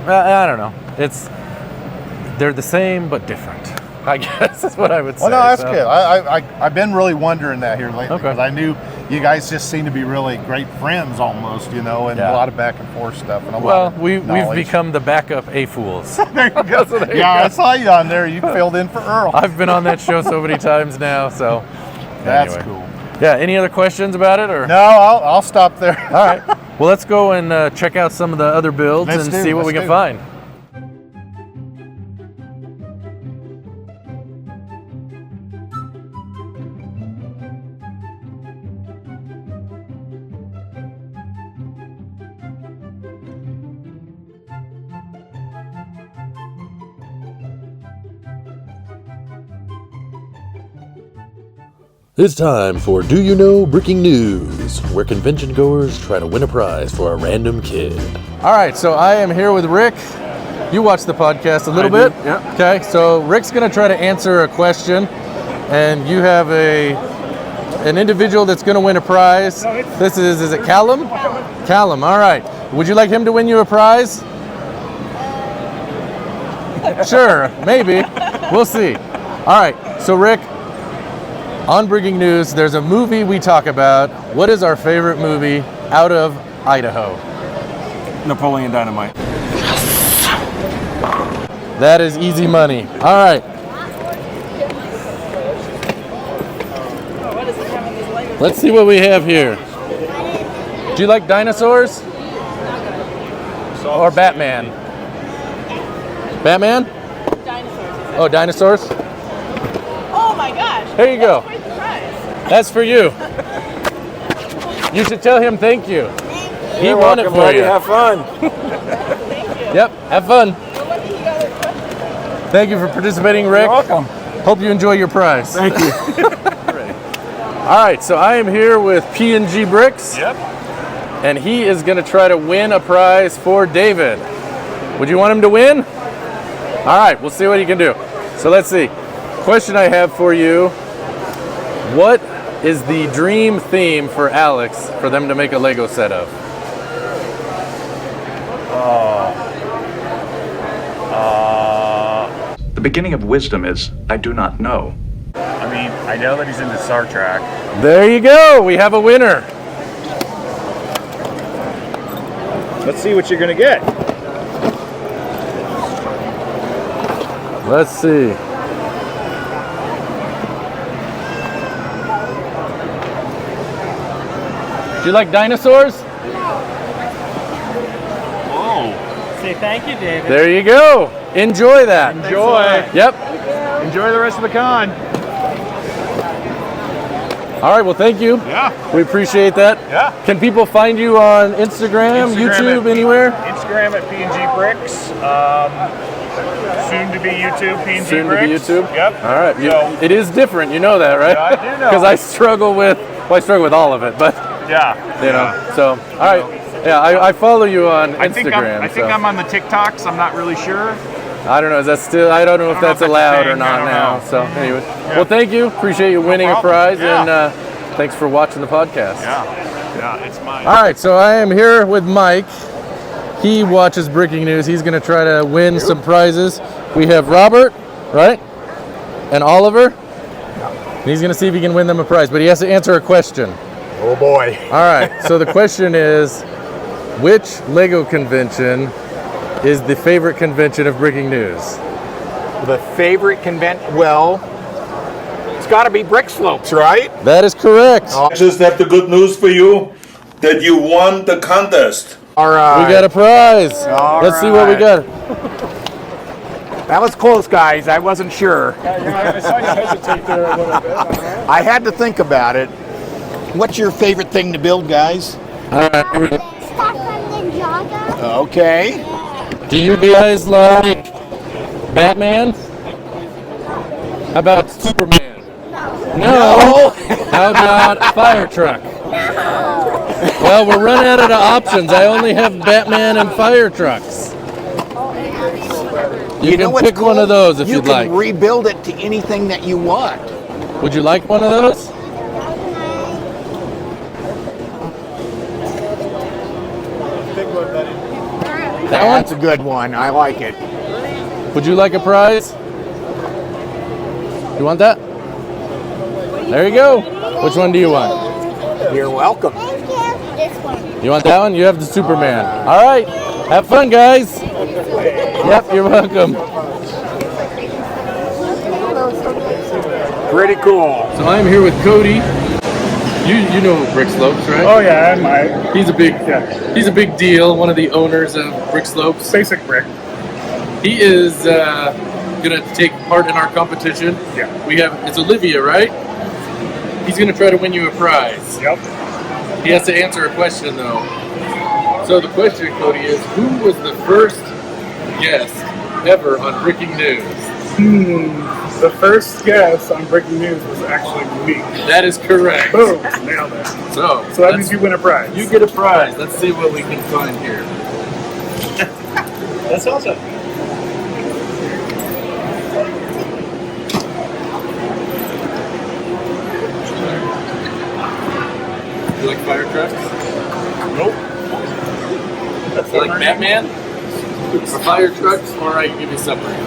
[SPEAKER 1] I don't know. They're the same but different, I guess is what I would say.
[SPEAKER 3] well, no, that's
[SPEAKER 1] So,
[SPEAKER 3] good. I've been really wondering that here lately,
[SPEAKER 1] Okay.
[SPEAKER 3] because I knew you guys just seem to be really great friends almost, and
[SPEAKER 1] Yeah.
[SPEAKER 3] a lot of back and forth stuff. And a lot
[SPEAKER 1] Well,
[SPEAKER 3] of
[SPEAKER 1] we've
[SPEAKER 3] knowledge.
[SPEAKER 1] become the backup A-Fools.
[SPEAKER 3] There you go.
[SPEAKER 1] So there you
[SPEAKER 3] Yeah,
[SPEAKER 1] go.
[SPEAKER 3] I saw you on there. You filled in for Earl.
[SPEAKER 1] I've been on that show so many times now, so.
[SPEAKER 3] That's
[SPEAKER 1] anyway.
[SPEAKER 3] cool.
[SPEAKER 1] Yeah, any other questions about it? Or?
[SPEAKER 3] No, I'll stop there.
[SPEAKER 1] All right. Well, let's go and check out some of the other builds
[SPEAKER 3] Let's
[SPEAKER 1] and
[SPEAKER 3] do,
[SPEAKER 1] see what we
[SPEAKER 3] let's
[SPEAKER 1] can
[SPEAKER 3] do.
[SPEAKER 1] find.
[SPEAKER 9] It's time for Do You Know Breaking News, where convention goers try to win a prize for a random kid.
[SPEAKER 1] All right, so I am here with Rick. You watch the podcast a little bit.
[SPEAKER 6] yeah.
[SPEAKER 1] Okay, so Rick's going to try to answer a question, and you have an individual that's going to win a prize. This is it Callum? Callum, all right. Would you like him to win you a prize? Sure, maybe. We'll see. All right, so Rick, on Breaking News, there's a movie we talk about. What is our favorite movie out of Idaho?
[SPEAKER 6] Napoleon Dynamite.
[SPEAKER 1] That is easy money. All right. Let's see what we have here. Do you like dinosaurs? Or Batman? Batman?
[SPEAKER 10] Dinosaurs.
[SPEAKER 1] Oh, dinosaurs?
[SPEAKER 10] Oh my gosh.
[SPEAKER 1] Here you go.
[SPEAKER 10] Quite the prize.
[SPEAKER 1] That's for you. You should tell him thank you. He won it for you.
[SPEAKER 6] Have fun.
[SPEAKER 10] Thank you.
[SPEAKER 1] Yep, have fun.
[SPEAKER 10] Well, let me hear other questions.
[SPEAKER 1] Thank you for participating, Rick.
[SPEAKER 6] You're welcome.
[SPEAKER 1] Hope you enjoy your prize.
[SPEAKER 6] Thank you.
[SPEAKER 1] All right, so I am here with P&G Bricks.
[SPEAKER 6] Yep.
[SPEAKER 1] And he is going to try to win a prize for David. Would you want him to win? All right, we'll see what he can do. So let's see. Question I have for you. What is the dream theme for Alex for them to make a Lego set of?
[SPEAKER 11] The beginning of wisdom is, I do not know.
[SPEAKER 12] I mean, I know that he's into Star Trek.
[SPEAKER 1] There you go. We have a winner.
[SPEAKER 12] Let's see what you're gonna get.
[SPEAKER 1] Let's see. Do you like dinosaurs?
[SPEAKER 12] Whoa.
[SPEAKER 13] Say thank you, David.
[SPEAKER 1] There you go. Enjoy that.
[SPEAKER 12] Enjoy.
[SPEAKER 1] Yep.
[SPEAKER 12] Enjoy the rest of the con.
[SPEAKER 1] All right, well, thank you.
[SPEAKER 12] Yeah.
[SPEAKER 1] We appreciate that.
[SPEAKER 12] Yeah.
[SPEAKER 1] Can people find you on Instagram YouTube, anywhere?
[SPEAKER 12] Instagram at P&G Bricks. Soon to be YouTube, P&G
[SPEAKER 1] Soon
[SPEAKER 12] Bricks.
[SPEAKER 1] to be YouTube?
[SPEAKER 12] Yep.
[SPEAKER 1] All right.
[SPEAKER 12] So,
[SPEAKER 1] It is different. You know that, right?
[SPEAKER 12] Yeah, I do know.
[SPEAKER 1] Because I struggle with all of it, but,
[SPEAKER 12] yeah.
[SPEAKER 1] you know, so, all right. Yeah, I follow you on
[SPEAKER 12] I think
[SPEAKER 1] Instagram.
[SPEAKER 12] I'm on the TikToks. I'm not really sure.
[SPEAKER 1] I don't know. Is that still? I don't know if that's allowed or
[SPEAKER 12] I
[SPEAKER 1] not
[SPEAKER 12] don't
[SPEAKER 1] now.
[SPEAKER 12] know.
[SPEAKER 1] So, anyway, well, thank you. Appreciate you winning a
[SPEAKER 12] problem.
[SPEAKER 1] prize,
[SPEAKER 12] Yeah.
[SPEAKER 1] and thanks for watching the podcast.
[SPEAKER 12] Yeah, it's mine.
[SPEAKER 1] All right, so I am here with Mike. He watches Breaking News. He's going to try to win some prizes. We have Robert, right, and Oliver. And he's going to see if he can win them a prize, but he has to answer a question.
[SPEAKER 12] Oh boy.
[SPEAKER 1] All right. So the question is, which Lego convention is the favorite convention of Breaking News?
[SPEAKER 4] The favorite convention? Well, it's got to be Brickslopes, right?
[SPEAKER 1] That is correct.
[SPEAKER 14] I just have the good news for you that you won the contest.
[SPEAKER 4] All right.
[SPEAKER 1] We got a prize. Let's see what we got.
[SPEAKER 4] That was close, guys. I wasn't sure.
[SPEAKER 6] I saw you hesitate there a little bit.
[SPEAKER 4] I had to think about it. What's your favorite thing to build, guys? Okay.
[SPEAKER 1] Do you guys like Batman? How about Superman? No. How about Fire Truck? Well, we're running out of options. I only have Batman and Fire Trucks. You
[SPEAKER 4] know
[SPEAKER 1] can
[SPEAKER 4] what's
[SPEAKER 1] pick one
[SPEAKER 4] cool?
[SPEAKER 1] of those if you'd like.
[SPEAKER 4] You can rebuild it to anything that you want.
[SPEAKER 1] Would you like one of those? That one?
[SPEAKER 4] That's a good one. I like it.
[SPEAKER 1] Would you like a prize? You want that? There you go. Which one do you want?
[SPEAKER 4] You're welcome.
[SPEAKER 1] You want that one? You have the Superman. All right. Have fun, guys. Yep, you're welcome.
[SPEAKER 4] Pretty cool.
[SPEAKER 1] So I'm here with Cody. You know Brickslopes, right?
[SPEAKER 6] Oh yeah, I might.
[SPEAKER 1] He's a big deal. One of the owners of Brickslopes.
[SPEAKER 6] Basic brick.
[SPEAKER 1] He is gonna take part in our competition.
[SPEAKER 6] Yeah.
[SPEAKER 1] It's Olivia, right? He's gonna try to win you a prize.
[SPEAKER 6] Yep.
[SPEAKER 1] He has to answer a question though. So the question, Cody, is who was the first guest ever on Breaking News?
[SPEAKER 6] The first guest on Breaking News was actually me.
[SPEAKER 1] That is correct.
[SPEAKER 6] Boom, nailed it.
[SPEAKER 1] So
[SPEAKER 6] that means you win a prize.
[SPEAKER 1] You get a prize. Let's see what we can find here.
[SPEAKER 6] That's awesome.
[SPEAKER 1] You like fire trucks?
[SPEAKER 6] Nope.
[SPEAKER 1] You like Batman? Or fire trucks? Or I can give you submarine.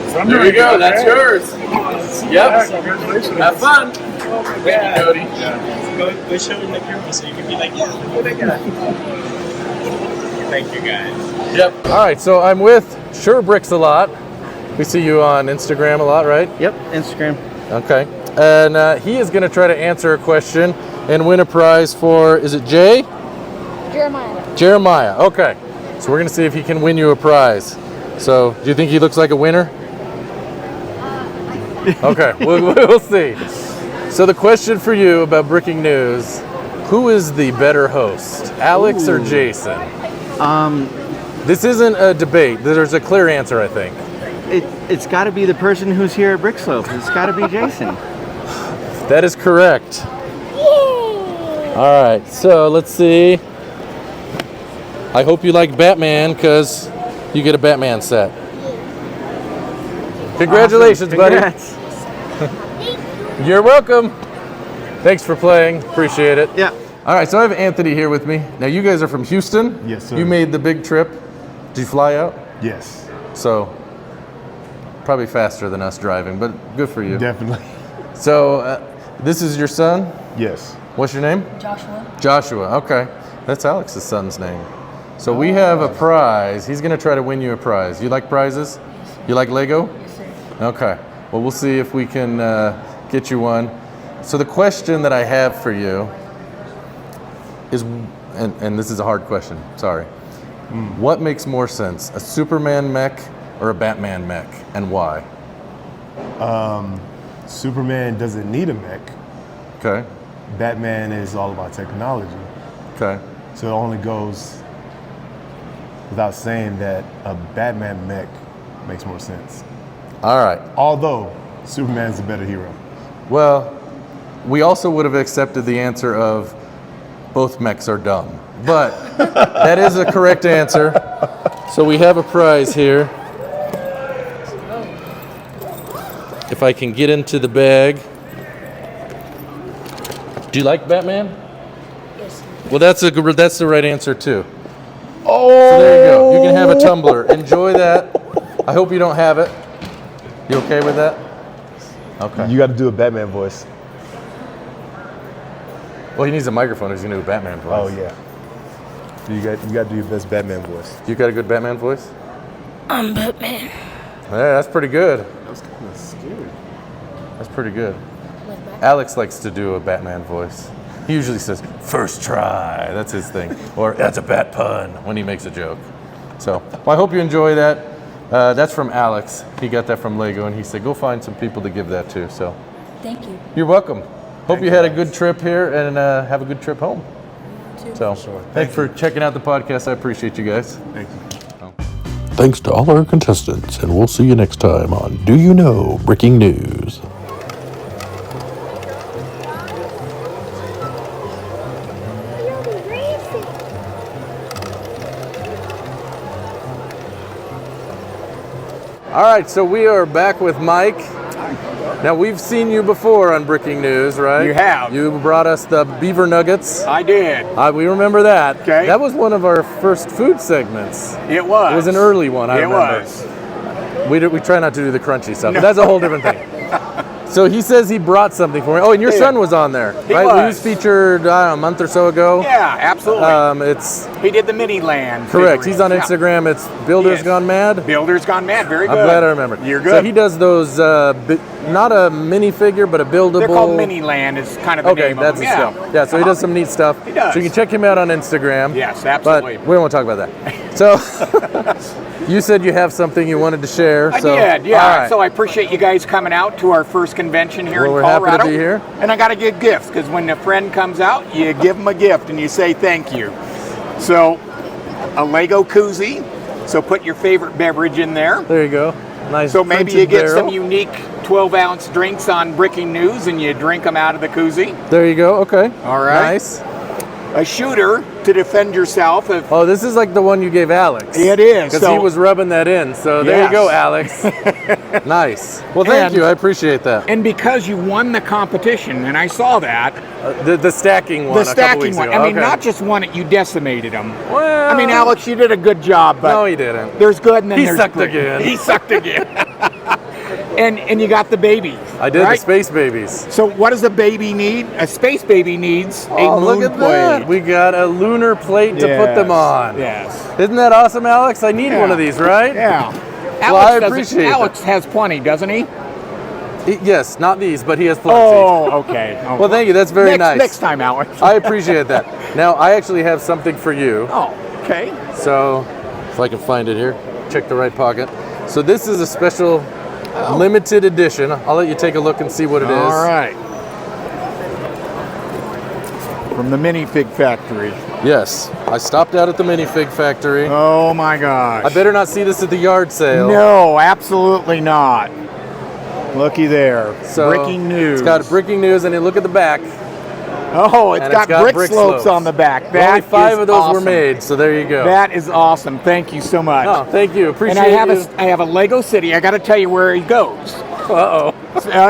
[SPEAKER 1] There you go. That's yours. Yep.
[SPEAKER 6] Congratulations.
[SPEAKER 1] Have fun. Thank you, Cody.
[SPEAKER 13] Go show in the camera so you can be like, yeah, look what I got. Thank you, guys.
[SPEAKER 1] Yep. All right, so I'm with Sure Bricks a lot. We see you on Instagram a lot, right?
[SPEAKER 13] Yep, Instagram.
[SPEAKER 1] Okay. And he is going to try to answer a question and win a prize for, is it Jay?
[SPEAKER 10] Jeremiah.
[SPEAKER 1] Jeremiah. Okay. So we're going to see if he can win you a prize. So, do you think he looks like a winner? Okay, we'll see. So the question for you about Breaking News, who is the better host, Alex or Jason?
[SPEAKER 13] This
[SPEAKER 1] isn't a debate. There's a clear answer, I think.
[SPEAKER 13] It's got to be the person who's here at Brickslopes. It's got to be Jason.
[SPEAKER 1] That is correct. All right, so let's see. I hope you like Batman because you get a Batman set. Congratulations,
[SPEAKER 13] Awesome. Congrats.
[SPEAKER 1] buddy. You're welcome. Thanks for playing. Appreciate it.
[SPEAKER 13] Yeah.
[SPEAKER 1] All right, so I have Anthony here with me. Now, you guys are from Houston.
[SPEAKER 15] Yes, sir.
[SPEAKER 1] You made the big trip. Did you fly out?
[SPEAKER 15] Yes.
[SPEAKER 1] So, probably faster than us driving, but good for you.
[SPEAKER 3] Definitely.
[SPEAKER 1] So, this is your son?
[SPEAKER 3] Yes.
[SPEAKER 1] What's your name?
[SPEAKER 10] Joshua.
[SPEAKER 1] Joshua, okay. That's Alex's son's name. So we have a prize. He's going to try to win you a prize. You like prizes? You like Lego?
[SPEAKER 10] Yes, sir.
[SPEAKER 1] Okay. Well, we'll see if we can get you one. So the question that I have for you is, and this is a hard question, sorry. What makes more sense, a Superman mech or a Batman mech, and why?
[SPEAKER 3] Superman doesn't need a mech.
[SPEAKER 1] Okay.
[SPEAKER 3] Batman is all about technology.
[SPEAKER 1] Okay.
[SPEAKER 3] So it only goes without saying that a Batman mech makes more sense.
[SPEAKER 1] All right.
[SPEAKER 3] Although Superman's a better hero.
[SPEAKER 1] Well, we also would have accepted the answer of both mechs are dumb. But that is a correct answer. So we have a prize here. If I can get into the bag. Do you like Batman?
[SPEAKER 10] Yes.
[SPEAKER 1] Well, that's the right answer too.
[SPEAKER 3] Oh!
[SPEAKER 1] So there you go. You can have a tumbler. Enjoy that. I hope you don't have it. You okay with that? Okay.
[SPEAKER 3] You got to do a Batman voice.
[SPEAKER 1] Well, he needs a microphone. He's gonna do a Batman voice.
[SPEAKER 3] Oh yeah. You got to do your best Batman voice.
[SPEAKER 1] You got a good Batman voice?
[SPEAKER 10] I'm Batman.
[SPEAKER 1] Yeah, that's pretty good.
[SPEAKER 3] That was kind of scary.
[SPEAKER 1] That's pretty good. Alex likes to do a Batman voice. He usually says, "First try." That's his thing. Or, "That's a bat pun," when he makes a joke. So, well, I hope you enjoy that. That's from Alex. He got that from Lego, and he said, go find some people to give that to. So,
[SPEAKER 10] Thank you.
[SPEAKER 1] you're welcome. Hope you had a good trip here, and have a good trip home.
[SPEAKER 10] You too.
[SPEAKER 1] So, thanks for checking out the podcast. I appreciate you guys.
[SPEAKER 3] Thank you.
[SPEAKER 9] Thanks to all our contestants, and we'll see you next time on Do You Know Breaking News.
[SPEAKER 1] All right, so we are back with Mike. Now, we've seen you before on Breaking News, right?
[SPEAKER 4] You have.
[SPEAKER 1] You brought us the beaver nuggets.
[SPEAKER 4] I did.
[SPEAKER 1] We remember that.
[SPEAKER 4] Okay.
[SPEAKER 1] That was one of our first food segments.
[SPEAKER 4] It was.
[SPEAKER 1] It was an early one, I remember.
[SPEAKER 4] It was.
[SPEAKER 1] We try not to do the crunchy stuff, but that's a whole different thing. So he says he brought something for me. Oh, and your son was on there,
[SPEAKER 4] He
[SPEAKER 1] right?
[SPEAKER 4] was.
[SPEAKER 1] He was featured, I don't know, a month or so ago.
[SPEAKER 4] Yeah, absolutely.
[SPEAKER 1] It's
[SPEAKER 4] He did the mini land.
[SPEAKER 1] correct. He's on
[SPEAKER 4] figurines. Yeah.
[SPEAKER 1] Instagram. It's Builders
[SPEAKER 4] Yes.
[SPEAKER 1] Gone Mad.
[SPEAKER 4] Builders Gone Mad. Very good.
[SPEAKER 1] I'm glad I remembered.
[SPEAKER 4] You're good.
[SPEAKER 1] So he does those, not a minifigure, but a buildable.
[SPEAKER 4] They're called Mini Land. Is kind of the
[SPEAKER 1] Okay,
[SPEAKER 4] name
[SPEAKER 1] that's
[SPEAKER 4] of
[SPEAKER 1] his
[SPEAKER 4] them.
[SPEAKER 1] stuff. Yeah, so he does some neat stuff.
[SPEAKER 4] He does.
[SPEAKER 1] So you can check him out on Instagram.
[SPEAKER 4] Yes, absolutely.
[SPEAKER 1] But we won't talk about that. So you said you have something you wanted to share.
[SPEAKER 4] I
[SPEAKER 1] so,
[SPEAKER 4] did, yeah.
[SPEAKER 1] all right.
[SPEAKER 4] So I appreciate you guys coming out to our first convention here
[SPEAKER 1] Well,
[SPEAKER 4] in
[SPEAKER 1] we're happy to
[SPEAKER 4] Colorado.
[SPEAKER 1] be here.
[SPEAKER 4] And I got to give gifts because when a friend comes out, you give them a gift and you say thank you. So a Lego koozie. So put your favorite beverage in there.
[SPEAKER 1] There you go. Nice.
[SPEAKER 4] So maybe
[SPEAKER 1] printed
[SPEAKER 4] you get
[SPEAKER 1] barrel.
[SPEAKER 4] some unique 12-ounce drinks on Breaking News and you drink them out of the koozie.
[SPEAKER 1] There you go. Okay.
[SPEAKER 4] All right.
[SPEAKER 1] Nice.
[SPEAKER 4] A shooter to defend yourself. If
[SPEAKER 1] Oh, this is like the one you gave Alex.
[SPEAKER 4] It is.
[SPEAKER 1] Because he was rubbing that in. So there you go, Alex. Nice. Well, thank
[SPEAKER 4] And-
[SPEAKER 1] you. I appreciate that.
[SPEAKER 4] And because you won the competition, and I saw that,
[SPEAKER 1] The stacking one.
[SPEAKER 4] the
[SPEAKER 1] a couple
[SPEAKER 4] stacking
[SPEAKER 1] weeks
[SPEAKER 4] one.
[SPEAKER 1] ago.
[SPEAKER 4] I mean,
[SPEAKER 1] Okay.
[SPEAKER 4] not just won it, you decimated them.
[SPEAKER 1] Well,
[SPEAKER 4] I mean, Alex, you did a good job, but
[SPEAKER 1] no, he didn't.
[SPEAKER 4] there's good and then
[SPEAKER 1] He
[SPEAKER 4] there's
[SPEAKER 1] sucked
[SPEAKER 4] great.
[SPEAKER 1] again.
[SPEAKER 4] He sucked again. and you got the babies.
[SPEAKER 1] I did
[SPEAKER 4] right?
[SPEAKER 1] the space babies.
[SPEAKER 4] So what does a baby need? A space baby needs a
[SPEAKER 1] Oh,
[SPEAKER 4] moon
[SPEAKER 1] look at
[SPEAKER 4] plate.
[SPEAKER 1] that. We got a lunar plate to put them on.
[SPEAKER 4] Yes.
[SPEAKER 1] Isn't that awesome, Alex? I need one of these, right?
[SPEAKER 4] Yeah.
[SPEAKER 1] Well,
[SPEAKER 4] Alex
[SPEAKER 1] I
[SPEAKER 4] doesn't-
[SPEAKER 1] appreciate that.
[SPEAKER 4] Alex has plenty, doesn't he?
[SPEAKER 1] Yes, not these, but he has plenty.
[SPEAKER 4] Oh, okay.
[SPEAKER 1] Well, thank you. That's very nice.
[SPEAKER 4] Next time, Alex.
[SPEAKER 1] I appreciate that. Now, I actually have something for you.
[SPEAKER 4] Oh, okay.
[SPEAKER 1] So, if I can find it here, check the right pocket. So this is a special limited edition. I'll let you take a look and see what it is.
[SPEAKER 4] All right. From the minifig factory.
[SPEAKER 1] Yes, I stopped out at the minifig factory.
[SPEAKER 4] Oh my gosh.
[SPEAKER 1] I better not see this at the yard sale.
[SPEAKER 4] No, absolutely not. Looky there.
[SPEAKER 1] So,
[SPEAKER 4] breaking news.
[SPEAKER 1] It's got breaking news, and you look at the back.
[SPEAKER 4] Oh, it's
[SPEAKER 1] and
[SPEAKER 4] got Brickslopes on the back.
[SPEAKER 1] Only 5
[SPEAKER 4] is
[SPEAKER 1] of those were
[SPEAKER 4] awesome.
[SPEAKER 1] made, so there you go.
[SPEAKER 4] That is awesome. Thank you so much.
[SPEAKER 1] Oh, thank you. Appreciate
[SPEAKER 4] and I have
[SPEAKER 1] you.
[SPEAKER 4] I have a Lego City. I got to tell you where he goes.
[SPEAKER 1] Uh-oh.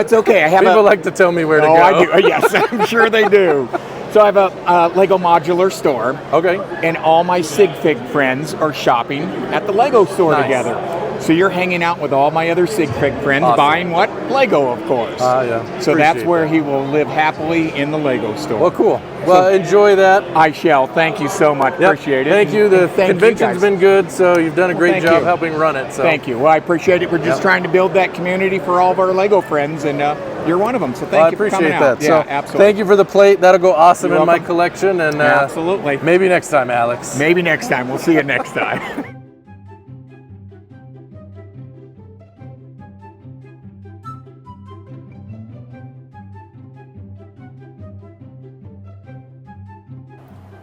[SPEAKER 4] It's okay. I have
[SPEAKER 1] People like to tell me where to go.
[SPEAKER 4] I do. Yes, I'm sure they do. So I have a Lego modular store.
[SPEAKER 1] Okay.
[SPEAKER 4] And all my Sig Fig friends are shopping at the Lego store
[SPEAKER 1] Nice.
[SPEAKER 4] together. So you're hanging out with all my other Sig Pig friends,
[SPEAKER 1] Awesome.
[SPEAKER 4] buying what? Lego, of course.
[SPEAKER 1] Yeah.
[SPEAKER 4] So that's
[SPEAKER 1] Appreciate
[SPEAKER 4] where
[SPEAKER 1] that.
[SPEAKER 4] he will live happily in the Lego store.
[SPEAKER 1] Well, cool. Well, enjoy that.
[SPEAKER 4] I shall. Thank you so much.
[SPEAKER 1] Yep.
[SPEAKER 4] Appreciate it.
[SPEAKER 1] Thank you. The
[SPEAKER 4] And thank you,
[SPEAKER 1] convention's
[SPEAKER 4] guys.
[SPEAKER 1] been good, so you've done a great
[SPEAKER 4] thank
[SPEAKER 1] job
[SPEAKER 4] you.
[SPEAKER 1] helping run it. So
[SPEAKER 4] Thank you. Well, I appreciate it. We're just
[SPEAKER 1] Yep.
[SPEAKER 4] trying to build that community for all of our Lego friends, and you're one of them. So thank
[SPEAKER 1] Well, I
[SPEAKER 4] you for
[SPEAKER 1] appreciate
[SPEAKER 4] coming
[SPEAKER 1] that.
[SPEAKER 4] out. Yeah,
[SPEAKER 1] So
[SPEAKER 4] absolutely.
[SPEAKER 1] thank you for the plate. That'll go awesome
[SPEAKER 4] You're
[SPEAKER 1] in my
[SPEAKER 4] welcome.
[SPEAKER 1] collection. And
[SPEAKER 4] Absolutely.
[SPEAKER 1] maybe next time, Alex.
[SPEAKER 4] Maybe next time. We'll see you next time.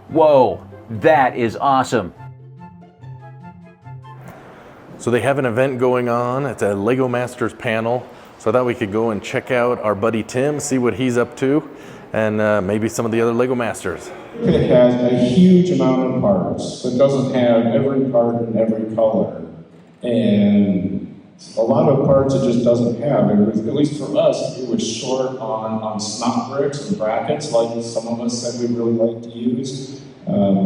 [SPEAKER 2] Whoa, that is awesome.
[SPEAKER 1] So they have an event going on. It's a Lego Masters panel. So I thought we could go and check out our buddy Tim, see what he's up to, and maybe some of the other Lego Masters.
[SPEAKER 15] It has a huge amount of parts. It doesn't have every part in every color. And a lot of parts it just doesn't have. It was, at least for us, it was short on snot bricks and brackets, like some of us said we'd really like to use.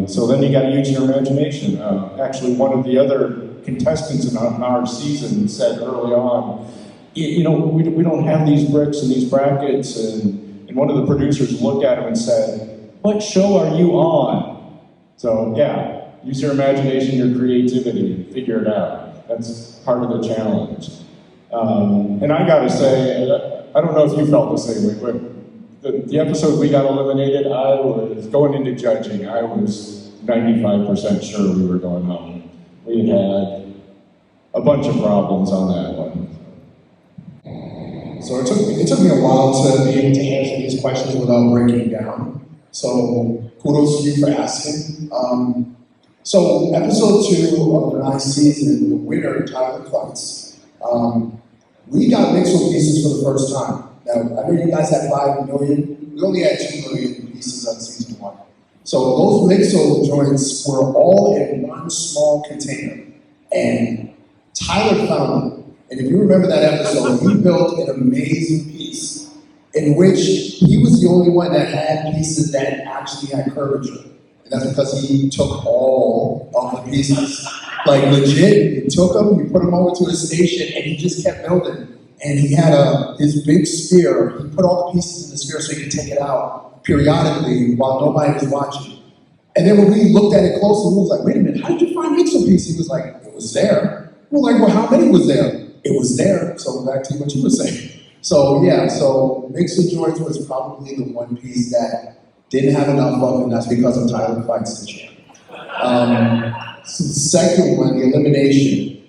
[SPEAKER 15] So then you got to use your imagination. Actually, one of the other contestants in our season said early on, you know, we don't have these bricks and these brackets, and one of the producers looked at him and said, "What show are you on?" So yeah, use your imagination, your creativity, figure it out. That's part of the challenge. And I gotta say, I don't know if you felt the same way, but the episode we got eliminated, I was going into judging, I was 95% sure we were going home. We had a bunch of problems on that one.
[SPEAKER 16] So it took me a while to be able to answer these questions without breaking down. So kudos to you for asking. So episode 2 of the 9th season, the winner, Tyler Kleitz, we got Mixel pieces for the first time. Now, I know you guys had 5 million. We only had 2 million pieces on season 1. So those Mixel joints were all in one small container. And Tyler found them. And if you remember that episode, he built an amazing piece in which he was the only one that had pieces that actually had curvature. And that's because he took all of the pieces. Like legit, he took them, he put them over to his station, and he just kept building. And he had his big sphere. He put all the pieces in the sphere so he could take it out periodically while nobody was watching. And then when we looked at it closely, we was like, wait a minute, how did you find Mixel piece? He was like, it was there. We were like, well, how many was there? It was there. So back to what you were saying. So yeah, so Mixel joints was probably the one piece that didn't have enough of, and that's because of Tyler Kleitz, the champ. So the second one, the elimination.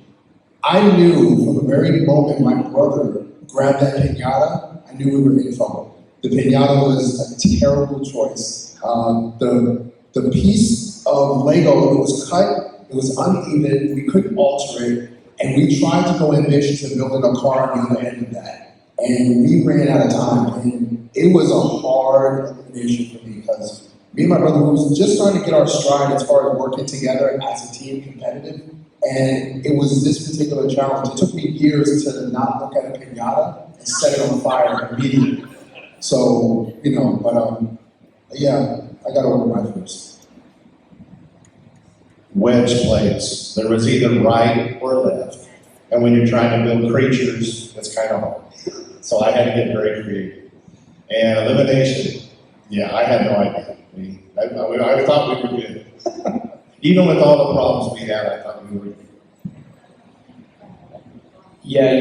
[SPEAKER 16] I knew from the very moment my brother grabbed that pinata, I knew we were in trouble. The pinata was a terrible choice. The piece of Lego, it was cut, it was uneven, we couldn't alter it, and we tried to go ambitious and build a car on the other end of that. And we ran out of time, and it was a hard elimination for me because me and my brother was just starting to get our stride as far as working together as a team competitive. And it was this particular challenge. It took me years to not look at a pinata and set it on fire immediately. So, you know, but yeah, I got over my first.
[SPEAKER 17] Wedge plates. There was either right or left. And when you're trying to build creatures, it's kind of hard. So I had to get very creative. And elimination, yeah, I had no idea. I thought we were good. Even with all the problems we had, I thought we were good.
[SPEAKER 18] Yeah,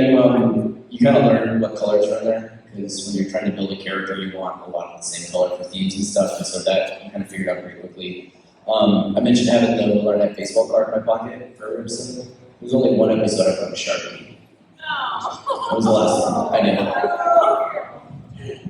[SPEAKER 18] you kind of learn what colors are in there, because when you're trying to build a character, you want a lot of the same color for themes and stuff, and so that you kind of figured out very quickly. I mentioned having the Learn baseball card in my pocket for Ribson. There's only one episode I put a Sharpie. That was the last one. I did.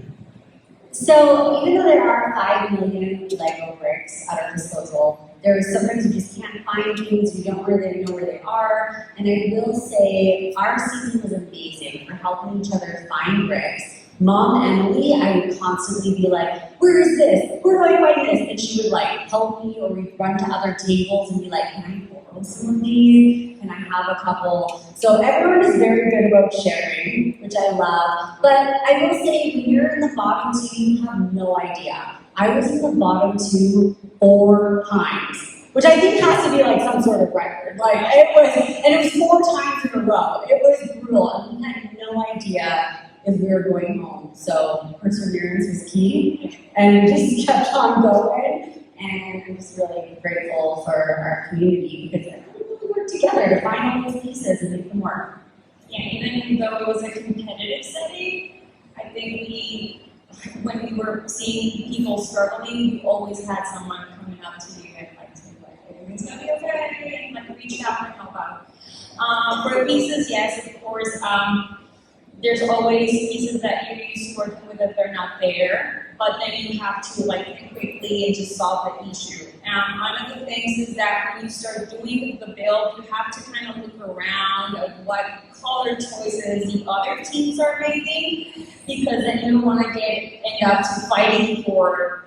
[SPEAKER 19] So even though there are 5 million Lego bricks at our disposal, sometimes you just can't find things, you don't really know where they are. And I will say our season was amazing for helping each other find bricks. Mom Emily, I would constantly be like, where is this? Where do I find this? And she would like help me, or we'd run to other tables and be like, can I borrow some of these? Can I have a couple? So everyone is very good about sharing, which I love. But I will say, when you're in the bottom 2, you have no idea. I was in the bottom 2 4 times. which I think has to be like some sort of record. Like it was 4 times in a row. It was brutal, and we had no idea if we were going home. So perseverance was key, and we just kept on going. And I'm just really grateful for our community because we worked together to find all these pieces and make them work.
[SPEAKER 20] Yeah, even though it was a competitive setting, I think when we were seeing people struggling, we always had someone coming up to you and like, everything's gonna be okay, and like reach out and help out. For pieces, yes, of course, there's always pieces that you're used to working with if they're not there, but then you have to like think quickly and just solve the issue. One of the things is that when you start doing the build, you have to kind of look around at what color choices the other teams are making, because then you don't want to end up fighting for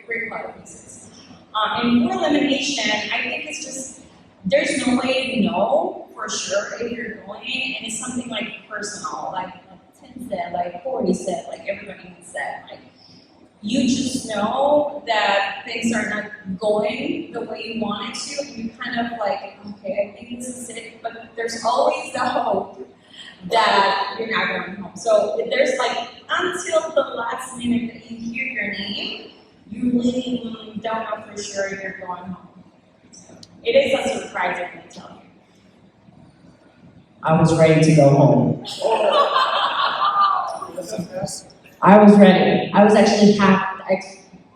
[SPEAKER 20] brick color pieces. And for elimination, I think it's just, there's no way to know for sure if you're going, and it's something like personal, like Tim said, like Corey said, like everybody has said, like you just know that things are not going the way you want it to, and you kind of like, okay, I think this is it, but there's always the hope that you're not going home. So if there's like, until the last minute that you hear your name, you really don't know for sure you're going home. So it is a surprise, I can tell you.
[SPEAKER 21] I was ready to go home. I was ready. I was actually happy.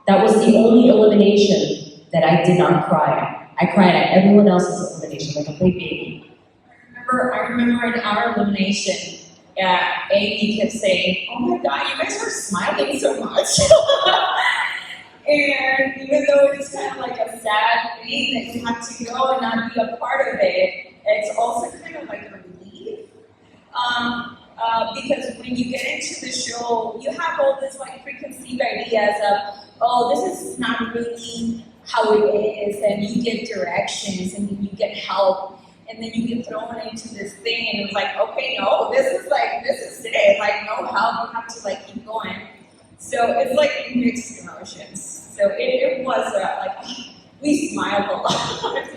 [SPEAKER 21] That was the only elimination that I did not cry at. I cried at everyone else's elimination like a big baby.
[SPEAKER 20] I remember in our elimination, Amy kept saying, "Oh my God, you guys are smiling so much." And even though it's kind of like a sad thing that you have to go and not be a part of it, it's also kind of like a relief. Because when you get into the show, you have all this like preconceived ideas of, oh, this is not really how it is, and you get directions and you get help, and then you get thrown into this thing, and it's like, okay, no, this is it, like no help, you have to like keep going. So it's like mixed emotions. So it was like, we smiled a lot.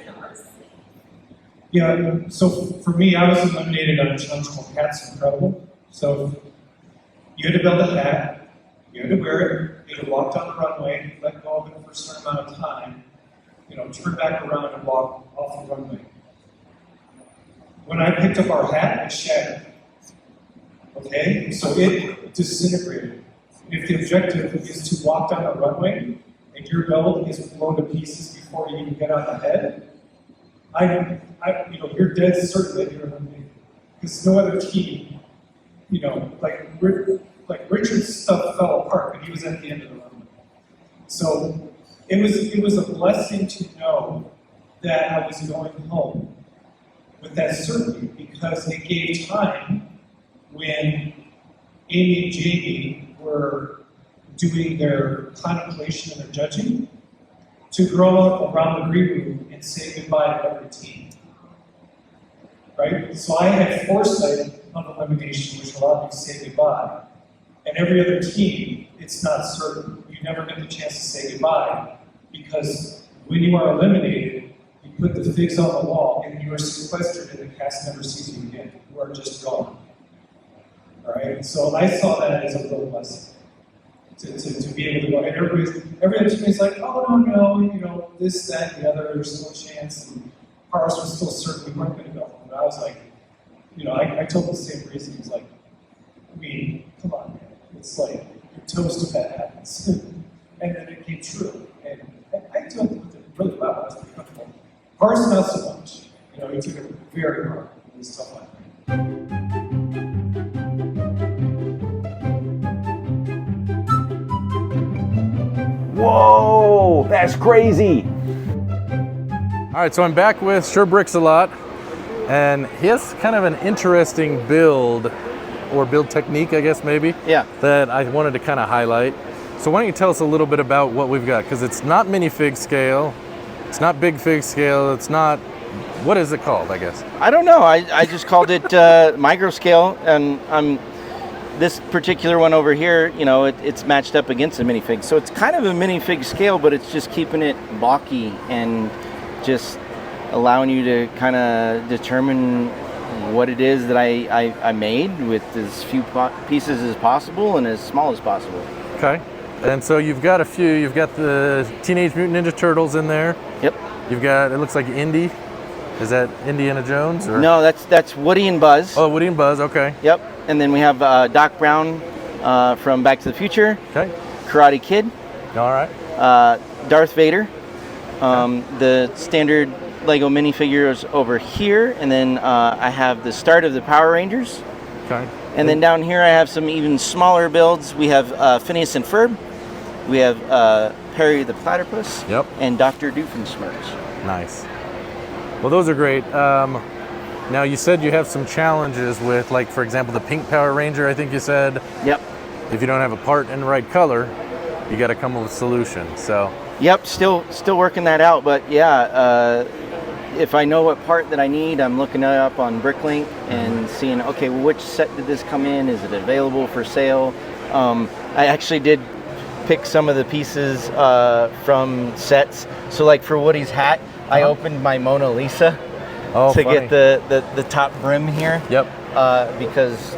[SPEAKER 22] Yeah, so for me, I was eliminated on a challenge called Cat's Incredible. So you had to build a hat, you had to wear it, you had to walk down the runway, let go of it for a certain amount of time, turn back around and walk off the runway. When I picked up our hat, it shattered. Okay, so it disintegrated. If the objective is to walk down the runway and your build is blown to pieces before you even get on the head, you're dead certain that you're eliminated. Because no other team, like Richard's stuff fell apart, but he was at the end of the runway. So it was a blessing to know that I was going home with that certainty, because it gave time when Amy and Jamie were doing their contemplation and their judging to grow up around the green room and say goodbye to every team. Right? So I had foresight of elimination, which allowed me to say goodbye. And every other team, it's not certain. You never get the chance to say goodbye, because when you are eliminated, you put the figs on the wall and you are sequestered and the cast never sees you again. You are just gone. All right? So I saw that as a real blessing. To be able to go, and every other team is like, oh no, this, that, and the other, there's no chance, and ours was still certain we weren't going to go home. And I was like, I told the same reasons, like, come on, man, it's like, you're toast if that happens. And then it came true, and I dealt with it really well. I was pretty comfortable. Ours, not so much. He took it very hard. It was tough on me.
[SPEAKER 2] Whoa, that's crazy.
[SPEAKER 1] All right, so I'm back with Sure Bricks a Lot, and he has kind of an interesting build, or build technique, I guess maybe, that I wanted to kind of highlight. So why don't you tell us a little bit about what we've got, because it's not minifig scale, it's not big fig scale, it's not, what is it called, I guess?
[SPEAKER 23] I don't know, I just called it micro scale, and
[SPEAKER 7] this particular one over here, you know, it's matched up against a minifig. So it's kind of a minifig scale, but it's just keeping it blocky and just allowing you to kind of determine what it is that I made with as few pieces as possible and as small as possible.
[SPEAKER 1] Okay. And so you've got a few. You've got the Teenage Mutant Ninja Turtles in there.
[SPEAKER 7] Yep.
[SPEAKER 1] You've got, it looks like Indy. Is that Indiana Jones? Or?
[SPEAKER 7] No, that's Woody and Buzz.
[SPEAKER 1] Oh, Woody and Buzz, okay.
[SPEAKER 7] Yep. And then we have Doc Brown from Back to the Future.
[SPEAKER 1] Okay.
[SPEAKER 7] Karate Kid.
[SPEAKER 1] All right.
[SPEAKER 7] Darth Vader. The standard Lego minifigure is over here. And then I have the start of the Power Rangers.
[SPEAKER 1] Okay.
[SPEAKER 7] And then down here I have some even smaller builds. We have Phineas and Ferb. We have Perry the Platypus.
[SPEAKER 1] Yep.
[SPEAKER 7] And Dr. Doofenshmirtz.
[SPEAKER 1] Nice. Well, those are great. Now, you said you have some challenges with, like, for example, the pink Power Ranger, I think you said.
[SPEAKER 7] Yep.
[SPEAKER 1] If you don't have a part in the right color, you got to come up with a solution, so.
[SPEAKER 7] Yep, still working that out, but yeah, if I know what part that I need, I'm looking it up on Bricklink and seeing, okay, well, which set did this come in? Is it available for sale? I actually did pick some of the pieces from sets. So like for Woody's hat, I opened my Mona Lisa to get the top brim here.
[SPEAKER 1] Yep.
[SPEAKER 7] Because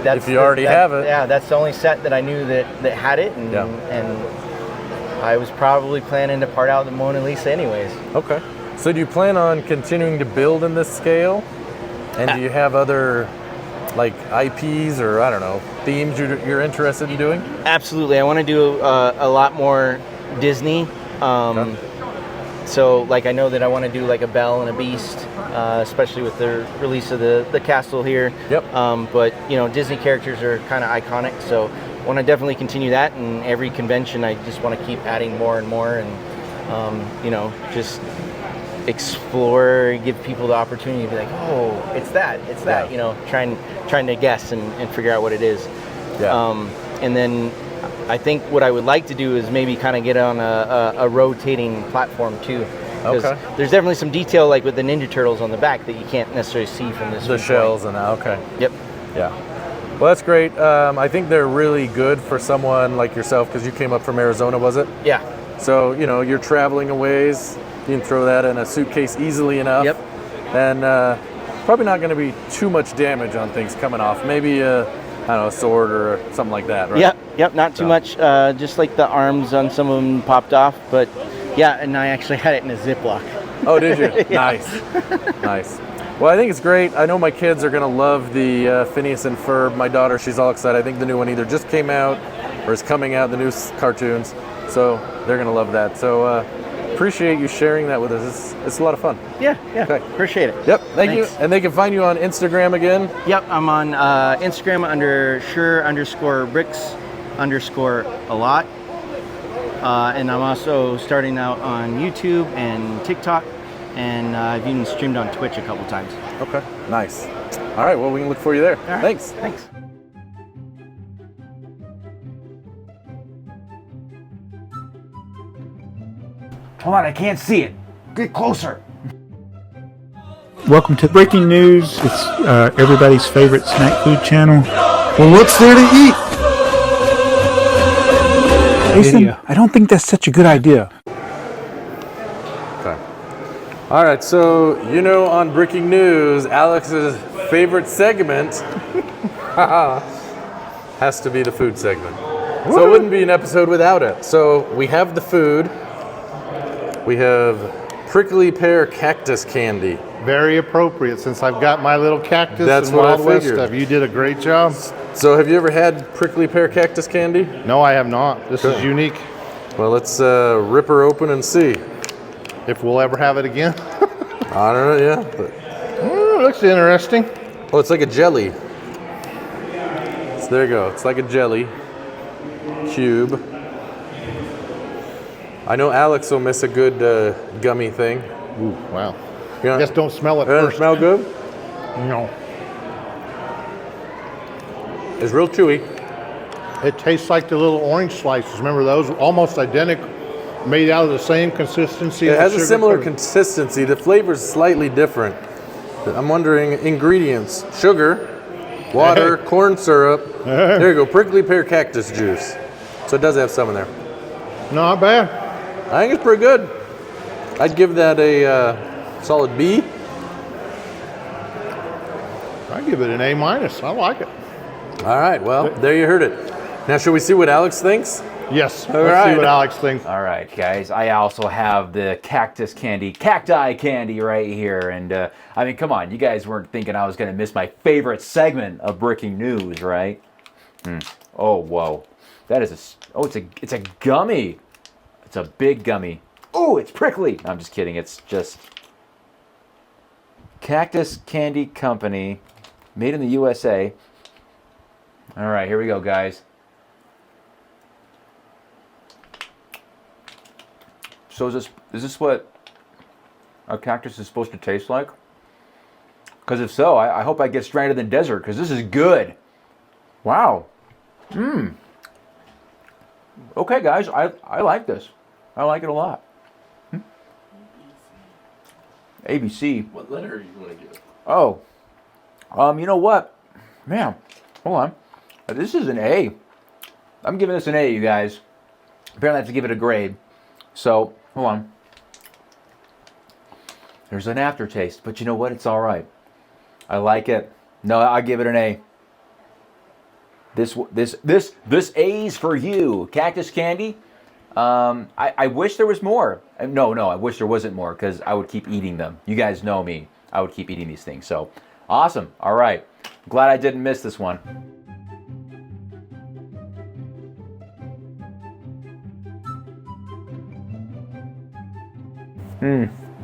[SPEAKER 7] that's
[SPEAKER 1] if you already have it.
[SPEAKER 7] Yeah, that's the only set that I knew that had it, and I was probably planning to part out the Mona Lisa anyways.
[SPEAKER 1] Okay. So do you plan on continuing to build in this scale? And do you have other like IPs or, I don't know, themes you're interested in doing?
[SPEAKER 7] Absolutely. I want to do a lot more Disney. So like I know that I want to do like a Belle and a Beast, especially with the release of the castle here.
[SPEAKER 1] Yep.
[SPEAKER 7] But you know, Disney characters are kind of iconic, so I want to definitely continue that. And every convention, I just want to keep adding more and more, and you know, just explore, give people the opportunity to be like, oh, it's that, you know, trying to guess and figure out what it is.
[SPEAKER 1] Yeah.
[SPEAKER 7] And then I think what I would like to do is maybe kind of get on a rotating platform too.
[SPEAKER 1] Okay.
[SPEAKER 7] There's definitely some detail like with the Ninja Turtles on the back that you can't necessarily see from this.
[SPEAKER 1] The shells and that, okay.
[SPEAKER 7] Yep.
[SPEAKER 1] Yeah. Well, that's great. I think they're really good for someone like yourself because you came up from Arizona, was it?
[SPEAKER 7] Yeah.
[SPEAKER 1] So, you know, you're traveling a ways. You can throw that in a suitcase easily enough.
[SPEAKER 7] Yep.
[SPEAKER 1] And probably not going to be too much damage on things coming off. Maybe I don't know, a sword or something like that, right?
[SPEAKER 7] Yep, not too much. Just like the arms on some of them popped off, but yeah, and I actually had it in a Ziploc.
[SPEAKER 1] Oh, did you?
[SPEAKER 7] Yeah.
[SPEAKER 1] Nice. Well, I think it's great. I know my kids are going to love the Phineas and Ferb. My daughter, she's all excited. I think the new one either just came out or is coming out, the new cartoons. So they're going to love that. So appreciate you sharing that with us. It's a lot of fun.
[SPEAKER 7] Yeah.
[SPEAKER 1] Okay.
[SPEAKER 7] Appreciate it.
[SPEAKER 1] Yep. Thank
[SPEAKER 7] Thanks.
[SPEAKER 1] you. And they can find you on Instagram again?
[SPEAKER 7] Yep, I'm on Instagram under sure_bricks_a lot. And I'm also starting out on YouTube and TikTok, and I've even streamed on Twitch a couple times.
[SPEAKER 1] Okay, nice. All right, well, we can look for you there.
[SPEAKER 7] All right.
[SPEAKER 1] Thanks.
[SPEAKER 8] Come on, I can't see it. Get closer.
[SPEAKER 23] Welcome to Breaking News. It's everybody's favorite snack food channel.
[SPEAKER 9] Well, what's there to eat?
[SPEAKER 23] Jason, I don't think that's such a good idea.
[SPEAKER 1] Okay. All right, so, you know, on Breaking News, Alex's favorite segment has to be the food segment. So it wouldn't be an episode without it. So we have the food. We have prickly pear cactus candy.
[SPEAKER 3] Very appropriate since I've got my little cactus
[SPEAKER 1] That's
[SPEAKER 3] and
[SPEAKER 1] what I
[SPEAKER 3] Wild West
[SPEAKER 1] figured.
[SPEAKER 3] stuff. You did a great job.
[SPEAKER 1] So have you ever had prickly pear cactus candy?
[SPEAKER 3] No, I have not. This is
[SPEAKER 1] Good.
[SPEAKER 3] unique.
[SPEAKER 1] Well, let's rip her open and see.
[SPEAKER 3] If we'll ever have it again.
[SPEAKER 1] I don't know, yeah. But...
[SPEAKER 3] looks interesting.
[SPEAKER 1] Oh, it's like a jelly. So there you go. It's like a jelly cube. I know Alex will miss a good gummy thing.
[SPEAKER 3] Ooh, wow.
[SPEAKER 1] Yeah.
[SPEAKER 3] Just don't smell it
[SPEAKER 1] Doesn't
[SPEAKER 3] first.
[SPEAKER 1] smell good?
[SPEAKER 3] No.
[SPEAKER 1] It's real chewy.
[SPEAKER 3] It tastes like the little orange slices. Remember those? Almost identical, made out of the same consistency.
[SPEAKER 1] It has a
[SPEAKER 3] sugar
[SPEAKER 1] similar
[SPEAKER 3] coating.
[SPEAKER 1] consistency. The flavor is slightly different. I'm wondering ingredients. Sugar. water, corn syrup. There you go, prickly pear cactus juice. So it does have some in there.
[SPEAKER 3] Not bad.
[SPEAKER 1] I think it's pretty good. I'd give that a solid B.
[SPEAKER 3] I give it an A-. I like it.
[SPEAKER 1] All right, well, there you heard it. Now, should we see what Alex thinks?
[SPEAKER 3] Yes,
[SPEAKER 1] All
[SPEAKER 3] let's
[SPEAKER 1] right.
[SPEAKER 3] see what Alex thinks.
[SPEAKER 2] All right, guys. I also have the cacti candy right here. And I mean, come on. You guys weren't thinking I was going to miss my favorite segment of breaking news, right? Oh, whoa. That is it's a gummy. It's a big gummy. Oh, it's prickly. No, I'm just kidding. It's just Cactus Candy Company, made in the USA. All right, here we go, guys. So is this what a cactus is supposed to taste like? Because if so, I hope I get stranded in the desert, because this is good. Wow. Okay, guys, I like this. I like it a lot. ABC.
[SPEAKER 1] What letter do you want to give?
[SPEAKER 2] Oh. You know what? Man, hold on. This is an A. I'm giving this an A, you guys. Apparently I have to give it a grade. So, hold on. There's an aftertaste, but you know what? It's all right. I like it. No, I give it an A. This A's for you. Cactus candy. I wish there was more. No, I wish there wasn't more, because I would keep eating them. You guys know me. I would keep eating these things. So, awesome. All right. Glad I didn't miss this one.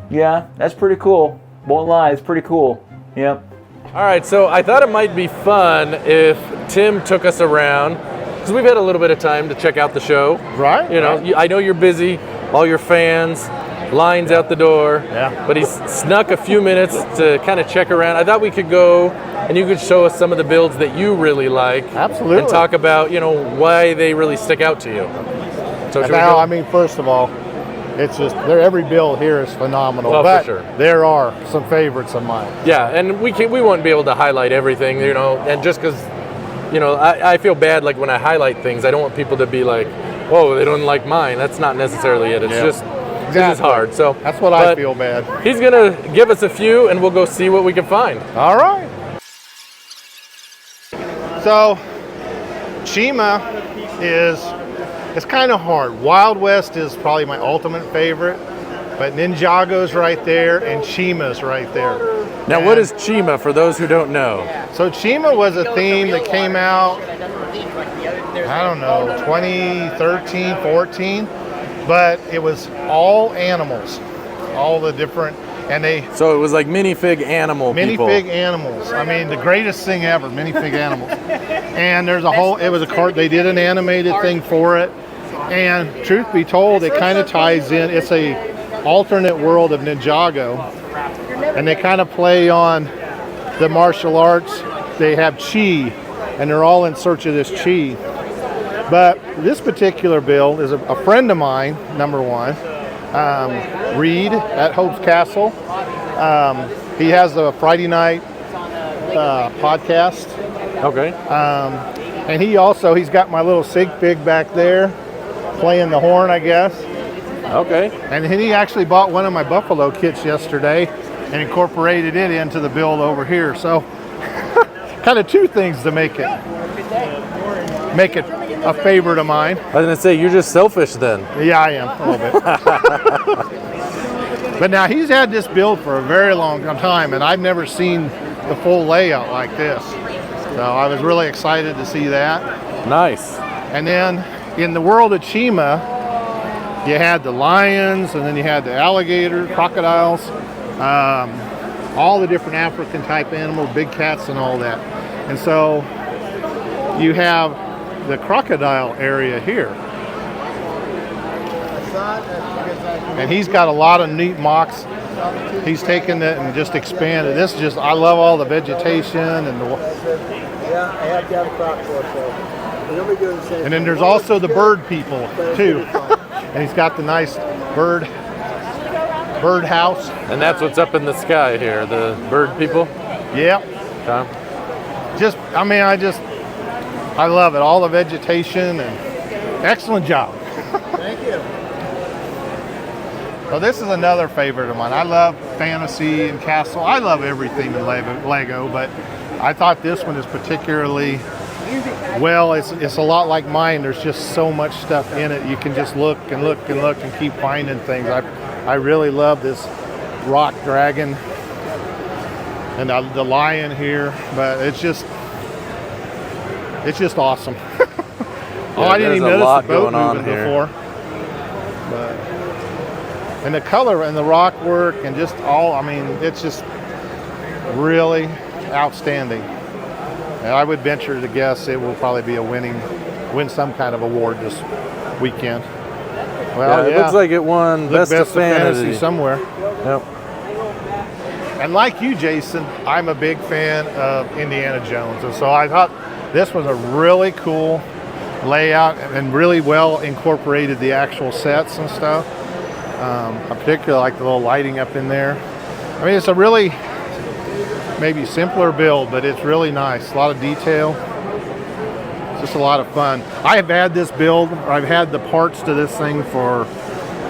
[SPEAKER 2] Yeah, that's pretty cool. Won't lie, it's pretty cool. Yep.
[SPEAKER 1] All right, so I thought it might be fun if Tim took us around, because we've had a little bit of time to check out the show.
[SPEAKER 3] Right.
[SPEAKER 1] You know, I know you're busy, all your fans, lines out the door.
[SPEAKER 3] Yeah.
[SPEAKER 1] But he's snuck a few minutes to kind of check around. I thought we could go and you could show us some of the builds that you really like.
[SPEAKER 3] Absolutely.
[SPEAKER 1] And talk about, why they really stick out to you. So should we
[SPEAKER 3] Now,
[SPEAKER 1] go?
[SPEAKER 3] I mean, first of all, it's just every build here is phenomenal.
[SPEAKER 1] Well,
[SPEAKER 3] but
[SPEAKER 1] for sure.
[SPEAKER 3] there are some favorites of mine.
[SPEAKER 1] Yeah, and we won't be able to highlight everything, and just because, I feel bad, like, when I highlight things, I don't want people to be like, whoa, they don't like mine. That's not necessarily it. It's just, this is hard. So
[SPEAKER 3] that's what I feel bad.
[SPEAKER 1] He's going to give us a few, and we'll go see what we can find.
[SPEAKER 3] All right. So, Chima it's kind of hard. Wild West is probably my ultimate favorite, but Ninjago's right there and Chima's right there.
[SPEAKER 1] Now, what is Chima for those who don't know?
[SPEAKER 3] So Chima was a theme that came out, I don't know, 2013, 14, but it was all animals, all the different, and
[SPEAKER 1] So it was like minifig animal people.
[SPEAKER 3] Minifig animals. I mean, the greatest thing ever, minifig animals. And there's it was a cart, they did an animated thing for it. And truth be told, it kind of ties in, it's a alternate world of Ninjago. And they kind of play on the martial arts. They have chi, and they're all in search of this chi. But this particular build is a friend of mine, number one, Reed at Hope's Castle. He has the Friday night podcast.
[SPEAKER 1] Okay.
[SPEAKER 3] And he's got my little sig pig back there playing the horn, I guess.
[SPEAKER 1] Okay.
[SPEAKER 3] And he actually bought one of my buffalo kits yesterday and incorporated it into the build over here. So kind of two things to make it a favorite of mine.
[SPEAKER 1] I was going to say, you're just selfish then.
[SPEAKER 3] Yeah, I am, a little bit. But now he's had this build for a very long time, and I've never seen the full layout like this. So I was really excited to see that.
[SPEAKER 1] Nice.
[SPEAKER 3] And then in the world of Chima, you had the lions, and then you had the alligator, crocodiles, all the different African type animals, big cats and all that. And so you have the crocodile area here. And he's got a lot of neat mocks. He's taken it and just expanded. I love all the vegetation and
[SPEAKER 5] Yeah, I have got a croc for so.
[SPEAKER 3] And then there's also the bird people too. And he's got the nice bird house.
[SPEAKER 1] And that's what's up in the sky here, the bird people?
[SPEAKER 3] Yep. I love it. All the vegetation and excellent job.
[SPEAKER 5] Thank you.
[SPEAKER 3] So this is another favorite of mine. I love fantasy and castle. I love everything in Lego, but I thought this one is particularly, well, it's a lot like mine. There's just so much stuff in it. You can just look and look and look and keep finding things. I really love this rock dragon and the lion here, but it's just awesome. I didn't even notice the boat moving before. And the color and the rock work and just it's just really outstanding. And I would venture to guess it will probably be win some kind of award this weekend. Well,
[SPEAKER 1] it looks like it won Best of Fantasy
[SPEAKER 3] somewhere.
[SPEAKER 1] Yep.
[SPEAKER 3] And like you, Jason, I'm a big fan of Indiana Jones, and so I thought this was a really cool layout and really well incorporated the actual sets and stuff. I particularly like the little lighting up in there. I mean, it's a really maybe simpler build, but it's really nice. A lot of detail. It's just a lot of fun. I have had this build, or I've had the parts to this thing for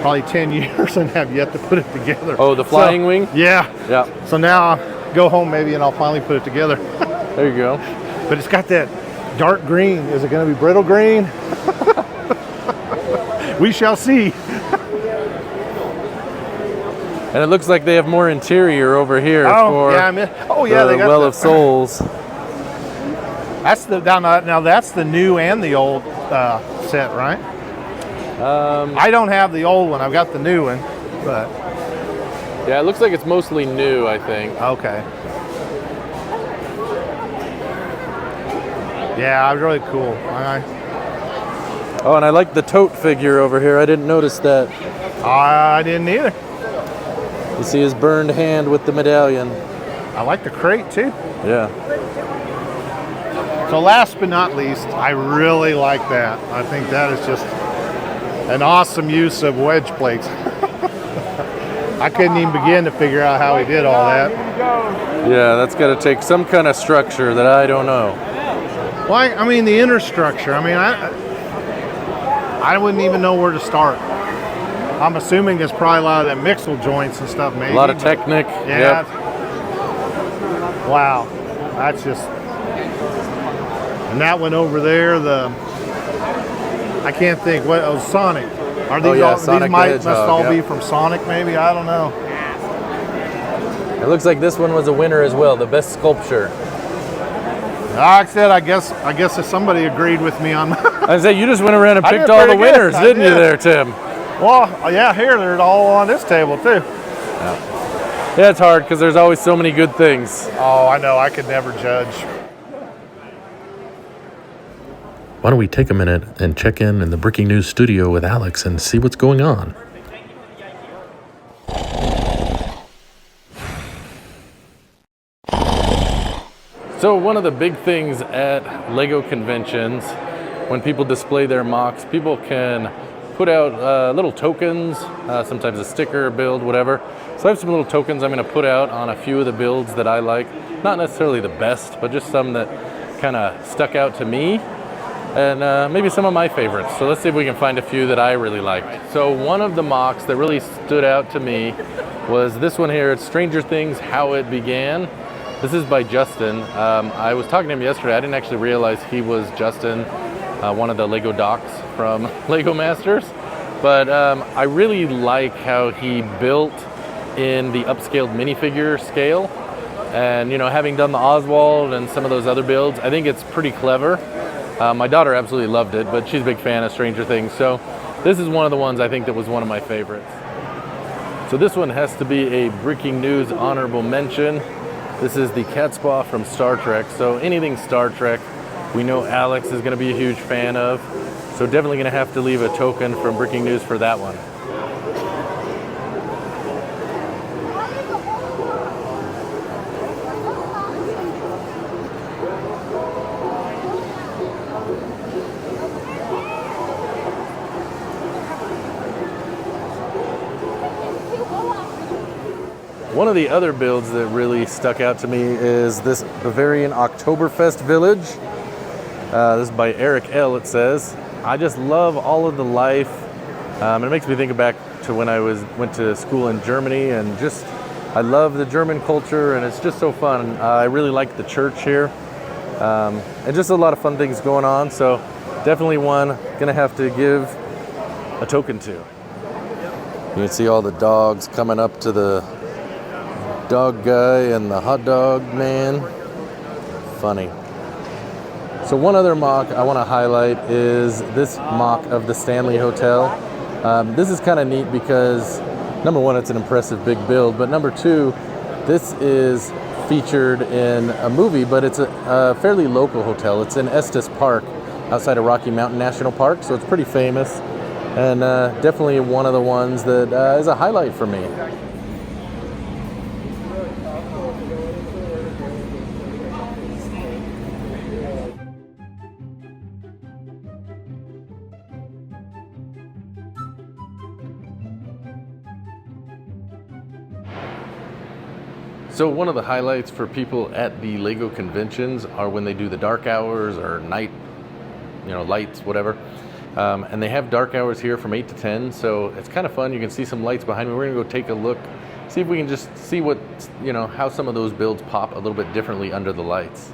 [SPEAKER 3] probably 10 years and have yet to put it together.
[SPEAKER 1] Oh, the flying wing?
[SPEAKER 3] Yeah.
[SPEAKER 1] Yeah.
[SPEAKER 3] So now I'll go home maybe and I'll finally put it together.
[SPEAKER 1] There you go.
[SPEAKER 3] But it's got that dark green. Is it going to be brittle green? We shall see.
[SPEAKER 1] And it looks like they have more interior over here for
[SPEAKER 3] they got
[SPEAKER 1] Well of Souls.
[SPEAKER 3] That's now that's the new and the old set, right? I don't have the old one. I've got the new one, but
[SPEAKER 1] yeah, it looks like it's mostly new, I think.
[SPEAKER 3] Okay. Yeah, really cool.
[SPEAKER 1] Oh, and I like the tote figure over here. I didn't notice that.
[SPEAKER 3] I didn't either.
[SPEAKER 1] You see his burned hand with the medallion.
[SPEAKER 3] I like the crate too.
[SPEAKER 1] Yeah.
[SPEAKER 3] So last but not least, I really like that. I think that is just an awesome use of wedge plates. I couldn't even begin to figure out how he did all that.
[SPEAKER 1] Yeah, that's got to take some kind of structure that I don't know.
[SPEAKER 3] Well, I mean, the inner structure. I mean, I wouldn't even know where to start. I'm assuming there's probably a lot of that mixel joints and stuff, maybe.
[SPEAKER 1] A lot of Technic.
[SPEAKER 3] Yeah.
[SPEAKER 1] Yep.
[SPEAKER 3] Wow. That's just... And that one over there, I can't think. What? Oh, Sonic. Are these all?
[SPEAKER 1] Sonic
[SPEAKER 3] these must all be from Sonic, maybe. I don't know.
[SPEAKER 1] It looks like this one was a winner as well, the best sculpture.
[SPEAKER 3] Like I said, I guess if somebody agreed with me on.
[SPEAKER 1] I said you just went around and picked all the winners, didn't you, there, Tim?
[SPEAKER 3] Well, yeah, here they're all on this table too.
[SPEAKER 1] Yeah, it's hard because there's always so many good things.
[SPEAKER 3] Oh, I know. I could never judge.
[SPEAKER 9] Why don't we take a minute and check in the Breaking News studio with Alex and see what's going on?
[SPEAKER 1] So one of the big things at LEGO conventions, when people display their mocks, people can put out little tokens, sometimes a sticker, build, whatever. So I have some little tokens I'm going to put out on a few of the builds that I like. Not necessarily the best, but just some that kind of stuck out to me. And maybe some of my favorites. So let's see if we can find a few that I really liked. So one of the mocks that really stood out to me was this one here. It's Stranger Things, How It Began. This is by Justin. I was talking to him yesterday. I didn't actually realize he was Justin, one of the Lego docs from Lego Masters. But I really like how he built in the upscaled minifigure scale. And, you know, having done the Oswald and some of those other builds, I think it's pretty clever. My daughter absolutely loved it, but she's a big fan of Stranger Things. So this is one of the ones I think that was one of my favorites. So this one has to be a Breaking News honorable mention. This is the Catspaw from Star Trek. So anything Star Trek, we know Alex is going to be a huge fan of. So definitely going to have to leave a token from Breaking News for that one. One of the other builds that really stuck out to me is this Bavarian Oktoberfest Village. This is by Eric L., it says. I just love all of the life. It makes me think back to when I went to school in Germany, and just, I love the German culture, and it's just so fun. I really like the church here. And just a lot of fun things going on, so definitely one gonna have to give a token to. You can see all the dogs coming up to the dog guy and the hot dog man. Funny. So one other mock I want to highlight is this mock of the Stanley Hotel. This is kind of neat because number one, it's an impressive big build, but number two, this is featured in a movie, but it's a fairly local hotel. It's in Estes Park outside of Rocky Mountain National Park, so it's pretty famous, and definitely one of the ones that is a highlight for me. So one of the highlights for people at the LEGO conventions are when they do the dark hours or night, lights, whatever. And they have dark hours here from 8 to 10, so it's kind of fun. You can see some lights behind me. We're gonna go take a look, see if we can just see what, how some of those builds pop a little bit differently under the lights.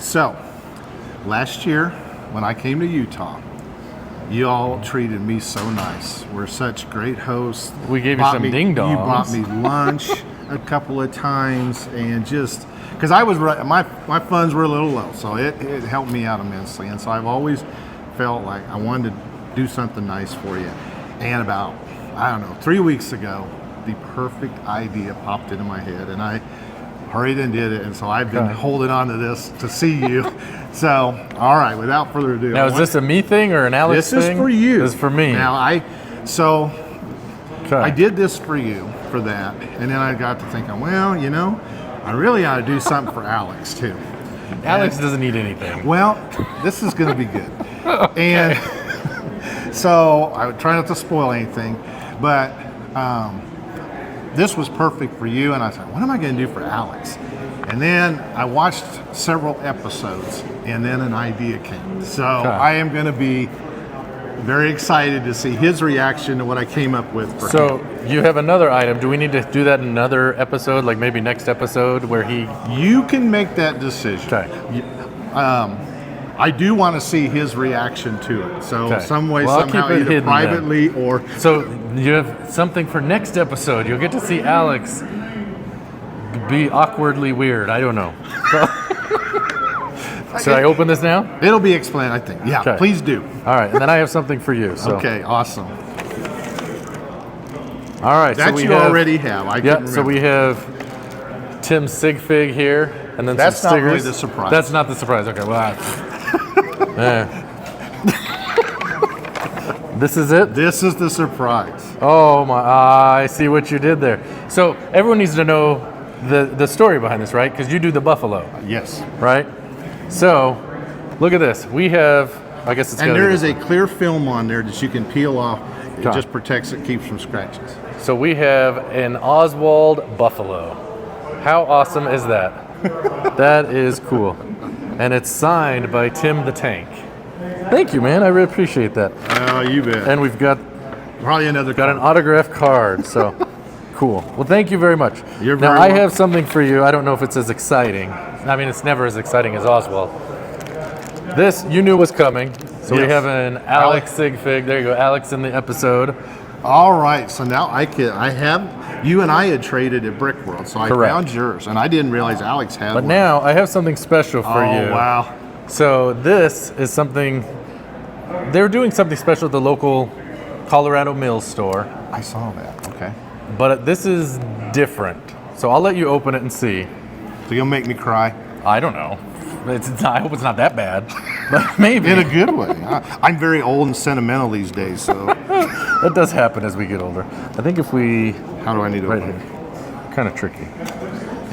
[SPEAKER 3] So, last year when I came to Utah, you all treated me so nice. We're such great hosts.
[SPEAKER 1] We gave you
[SPEAKER 3] Bought
[SPEAKER 1] some
[SPEAKER 3] me-
[SPEAKER 1] ding dongs.
[SPEAKER 3] You brought me lunch a couple of times, and just because I was my funds were a little low, so it helped me out immensely. And so I've always felt like I wanted to do something nice for you. And about, I don't know, 3 weeks ago, the perfect idea popped into my head, and I hurried and did it. And so I've been holding on to this to see you. So, all right, without further ado.
[SPEAKER 1] Now, is this a me thing or an Alex thing?
[SPEAKER 3] This is for you.
[SPEAKER 1] This is for me.
[SPEAKER 3] Now, I did this for you, for that. And then I got to thinking, well, you know, I really ought to do something for Alex, too.
[SPEAKER 1] Alex doesn't need anything.
[SPEAKER 3] Well, this is going to be good. And so I would try not to spoil anything, but this was perfect for you. And I said, what am I going to do for Alex? And then I watched several episodes, and then an idea came. So I am going to be very excited to see his reaction to what I came up with for him.
[SPEAKER 1] So you have another item. Do we need to do that in another episode, like maybe next episode, where he...
[SPEAKER 3] You can make that decision.
[SPEAKER 1] Okay.
[SPEAKER 3] I do want to see his reaction to it. So some way,
[SPEAKER 1] Well, I'll
[SPEAKER 3] somehow,
[SPEAKER 1] keep it
[SPEAKER 3] either
[SPEAKER 1] hidden
[SPEAKER 3] privately
[SPEAKER 1] then.
[SPEAKER 3] or...
[SPEAKER 1] So you have something for next episode. You'll get to see Alex be awkwardly weird. I don't know. Should I open this now?
[SPEAKER 3] It'll be explained, I think. Yeah, please do.
[SPEAKER 1] All right, and then I have something for you. So.
[SPEAKER 3] Okay, awesome.
[SPEAKER 1] All right.
[SPEAKER 3] That you already have. I couldn't
[SPEAKER 1] so we have Tim Sigfig here, and then
[SPEAKER 3] That's
[SPEAKER 1] some
[SPEAKER 3] not
[SPEAKER 1] stickers.
[SPEAKER 3] really the surprise.
[SPEAKER 1] That's not the surprise. Okay, well, this is it?
[SPEAKER 3] This is the surprise.
[SPEAKER 1] Oh my! I see what you did there. So everyone needs to know the story behind this, right? Because you do the buffalo.
[SPEAKER 3] Yes.
[SPEAKER 1] Right. So look at this. We have. I guess it's.
[SPEAKER 3] And there is a clear film on there that you can peel off. It just protects it, keeps from scratches.
[SPEAKER 1] So we have an Oswald buffalo. How awesome is that? That is cool. And it's signed by Tim the Tank. Thank you, man. I really appreciate that.
[SPEAKER 3] Oh, you bet.
[SPEAKER 1] And we've got
[SPEAKER 3] probably an
[SPEAKER 1] autographed card. So cool. Well, thank you very much.
[SPEAKER 3] You're
[SPEAKER 1] now
[SPEAKER 3] very
[SPEAKER 1] I have something for you. I don't know if it's as exciting. I mean, it's never as exciting as Oswald. This you knew was coming. So we have an Alex Sigfig. There you go, Alex in the episode.
[SPEAKER 3] All right. So now I have. You and I had traded at Brick World, so I found yours, and I didn't realize Alex had
[SPEAKER 1] But
[SPEAKER 3] one.
[SPEAKER 1] now I have something special for you.
[SPEAKER 3] Oh, wow.
[SPEAKER 1] So this is something, they're doing something special at the local Colorado Mills store.
[SPEAKER 3] I saw that, okay.
[SPEAKER 1] But this is different. So I'll let you open it and see.
[SPEAKER 3] So you'll make me cry?
[SPEAKER 1] I don't know. I hope it's not that bad, but maybe.
[SPEAKER 3] In a good way. I'm very old and sentimental these days, so.
[SPEAKER 1] That does happen as we get older. I think if we...
[SPEAKER 3] How do I need to open it?
[SPEAKER 1] Kind of tricky.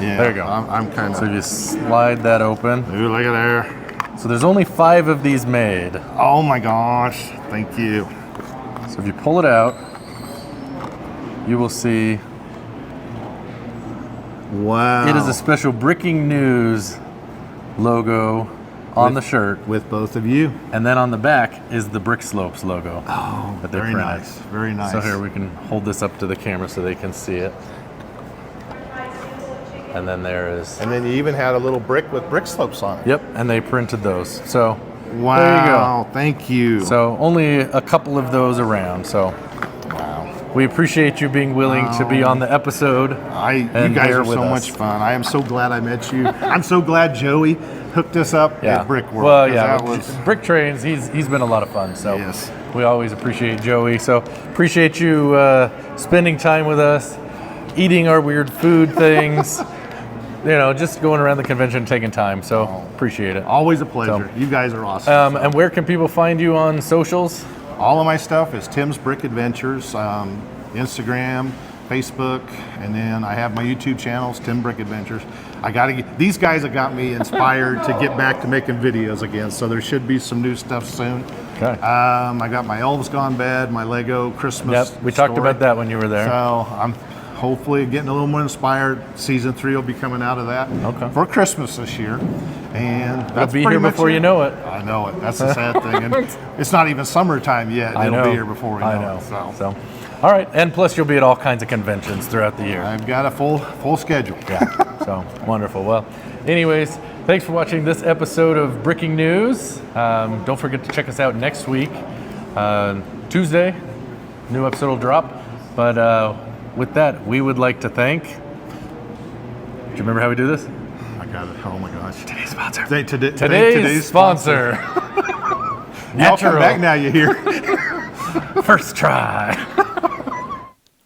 [SPEAKER 3] Yeah,
[SPEAKER 1] there you go.
[SPEAKER 3] I'm kind of...
[SPEAKER 1] So you slide that open.
[SPEAKER 3] Ooh, look at there.
[SPEAKER 1] So there's only 5 of these made.
[SPEAKER 3] Oh my gosh, thank you.
[SPEAKER 1] So if you pull it out, you will see...
[SPEAKER 3] Wow.
[SPEAKER 1] It is a special Bricking News logo on the shirt.
[SPEAKER 3] With both of you.
[SPEAKER 1] And then on the back is the Brickslopes logo.
[SPEAKER 3] Oh,
[SPEAKER 1] that they
[SPEAKER 3] very
[SPEAKER 1] printed.
[SPEAKER 3] nice. Very nice.
[SPEAKER 1] So here we can hold this up to the camera so they can see it. And then there is...
[SPEAKER 3] And then you even had a little brick with Brickslopes on it.
[SPEAKER 1] Yep, and they printed those. So
[SPEAKER 3] wow,
[SPEAKER 1] there you go.
[SPEAKER 3] Thank you.
[SPEAKER 1] So only a couple of those around. So
[SPEAKER 3] wow.
[SPEAKER 1] We appreciate you being willing to be on the episode.
[SPEAKER 3] You guys are so much fun. I am so glad I met you. I'm so glad Joey hooked us up at Brick World.
[SPEAKER 1] Well, yeah, Brick Trains, he's been a lot of fun. So
[SPEAKER 3] yes.
[SPEAKER 1] We always appreciate Joey. So appreciate you spending time with us, eating our weird food things. Just going around the convention, taking time. So appreciate it.
[SPEAKER 3] Always a pleasure. You guys are awesome.
[SPEAKER 1] And where can people find you on socials?
[SPEAKER 3] All of my stuff is Tim's Brick Adventures, Instagram, Facebook, and then I have my YouTube channels, Tim Brick Adventures. These guys have got me inspired to get back to making videos again, so there should be some new stuff soon.
[SPEAKER 1] Okay.
[SPEAKER 3] I got my Elves Gone Bad, my Lego Christmas.
[SPEAKER 1] Yep, we talked about that when you were there.
[SPEAKER 3] So I'm hopefully getting a little more inspired. Season 3 will be coming out of that for Christmas this year. And
[SPEAKER 1] it'll be here before you know it.
[SPEAKER 3] I know it. That's the sad thing. And it's not even summertime yet. It'll be here before we know it.
[SPEAKER 1] So, all right. And plus, you'll be at all kinds of conventions throughout the year.
[SPEAKER 3] I've got a full schedule.
[SPEAKER 1] Yeah. So wonderful. Well, anyways, Thanks for watching this episode of Bricking News. Don't forget to check us out next week. Tuesday, new episode will drop. But with that, we would like to thank... Do you remember how we do this?
[SPEAKER 3] I got it. Oh my gosh.
[SPEAKER 1] Today's sponsor.
[SPEAKER 3] Today's
[SPEAKER 1] sponsor.
[SPEAKER 3] Y'all come back now, you hear.
[SPEAKER 1] First try.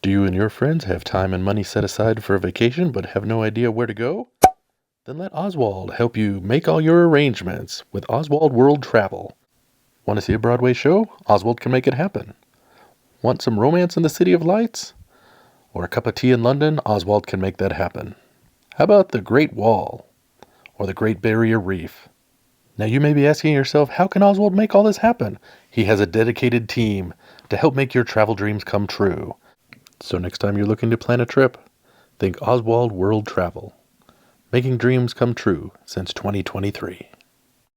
[SPEAKER 9] Do you and your friends have time and money set aside for a vacation but have no idea where to go? Then let Oswald help you make all your arrangements with Oswald World Travel. Want to see a Broadway show? Oswald can make it happen. Want some romance in the City of Lights? Or a cup of tea in London? Oswald can make that happen. How about the Great Wall? Or the Great Barrier Reef? Now you may be asking yourself, how can Oswald make all this happen? He has a dedicated team to help make your travel dreams come true. So next time you're looking to plan a trip, think Oswald World Travel. Making dreams come true since 2023.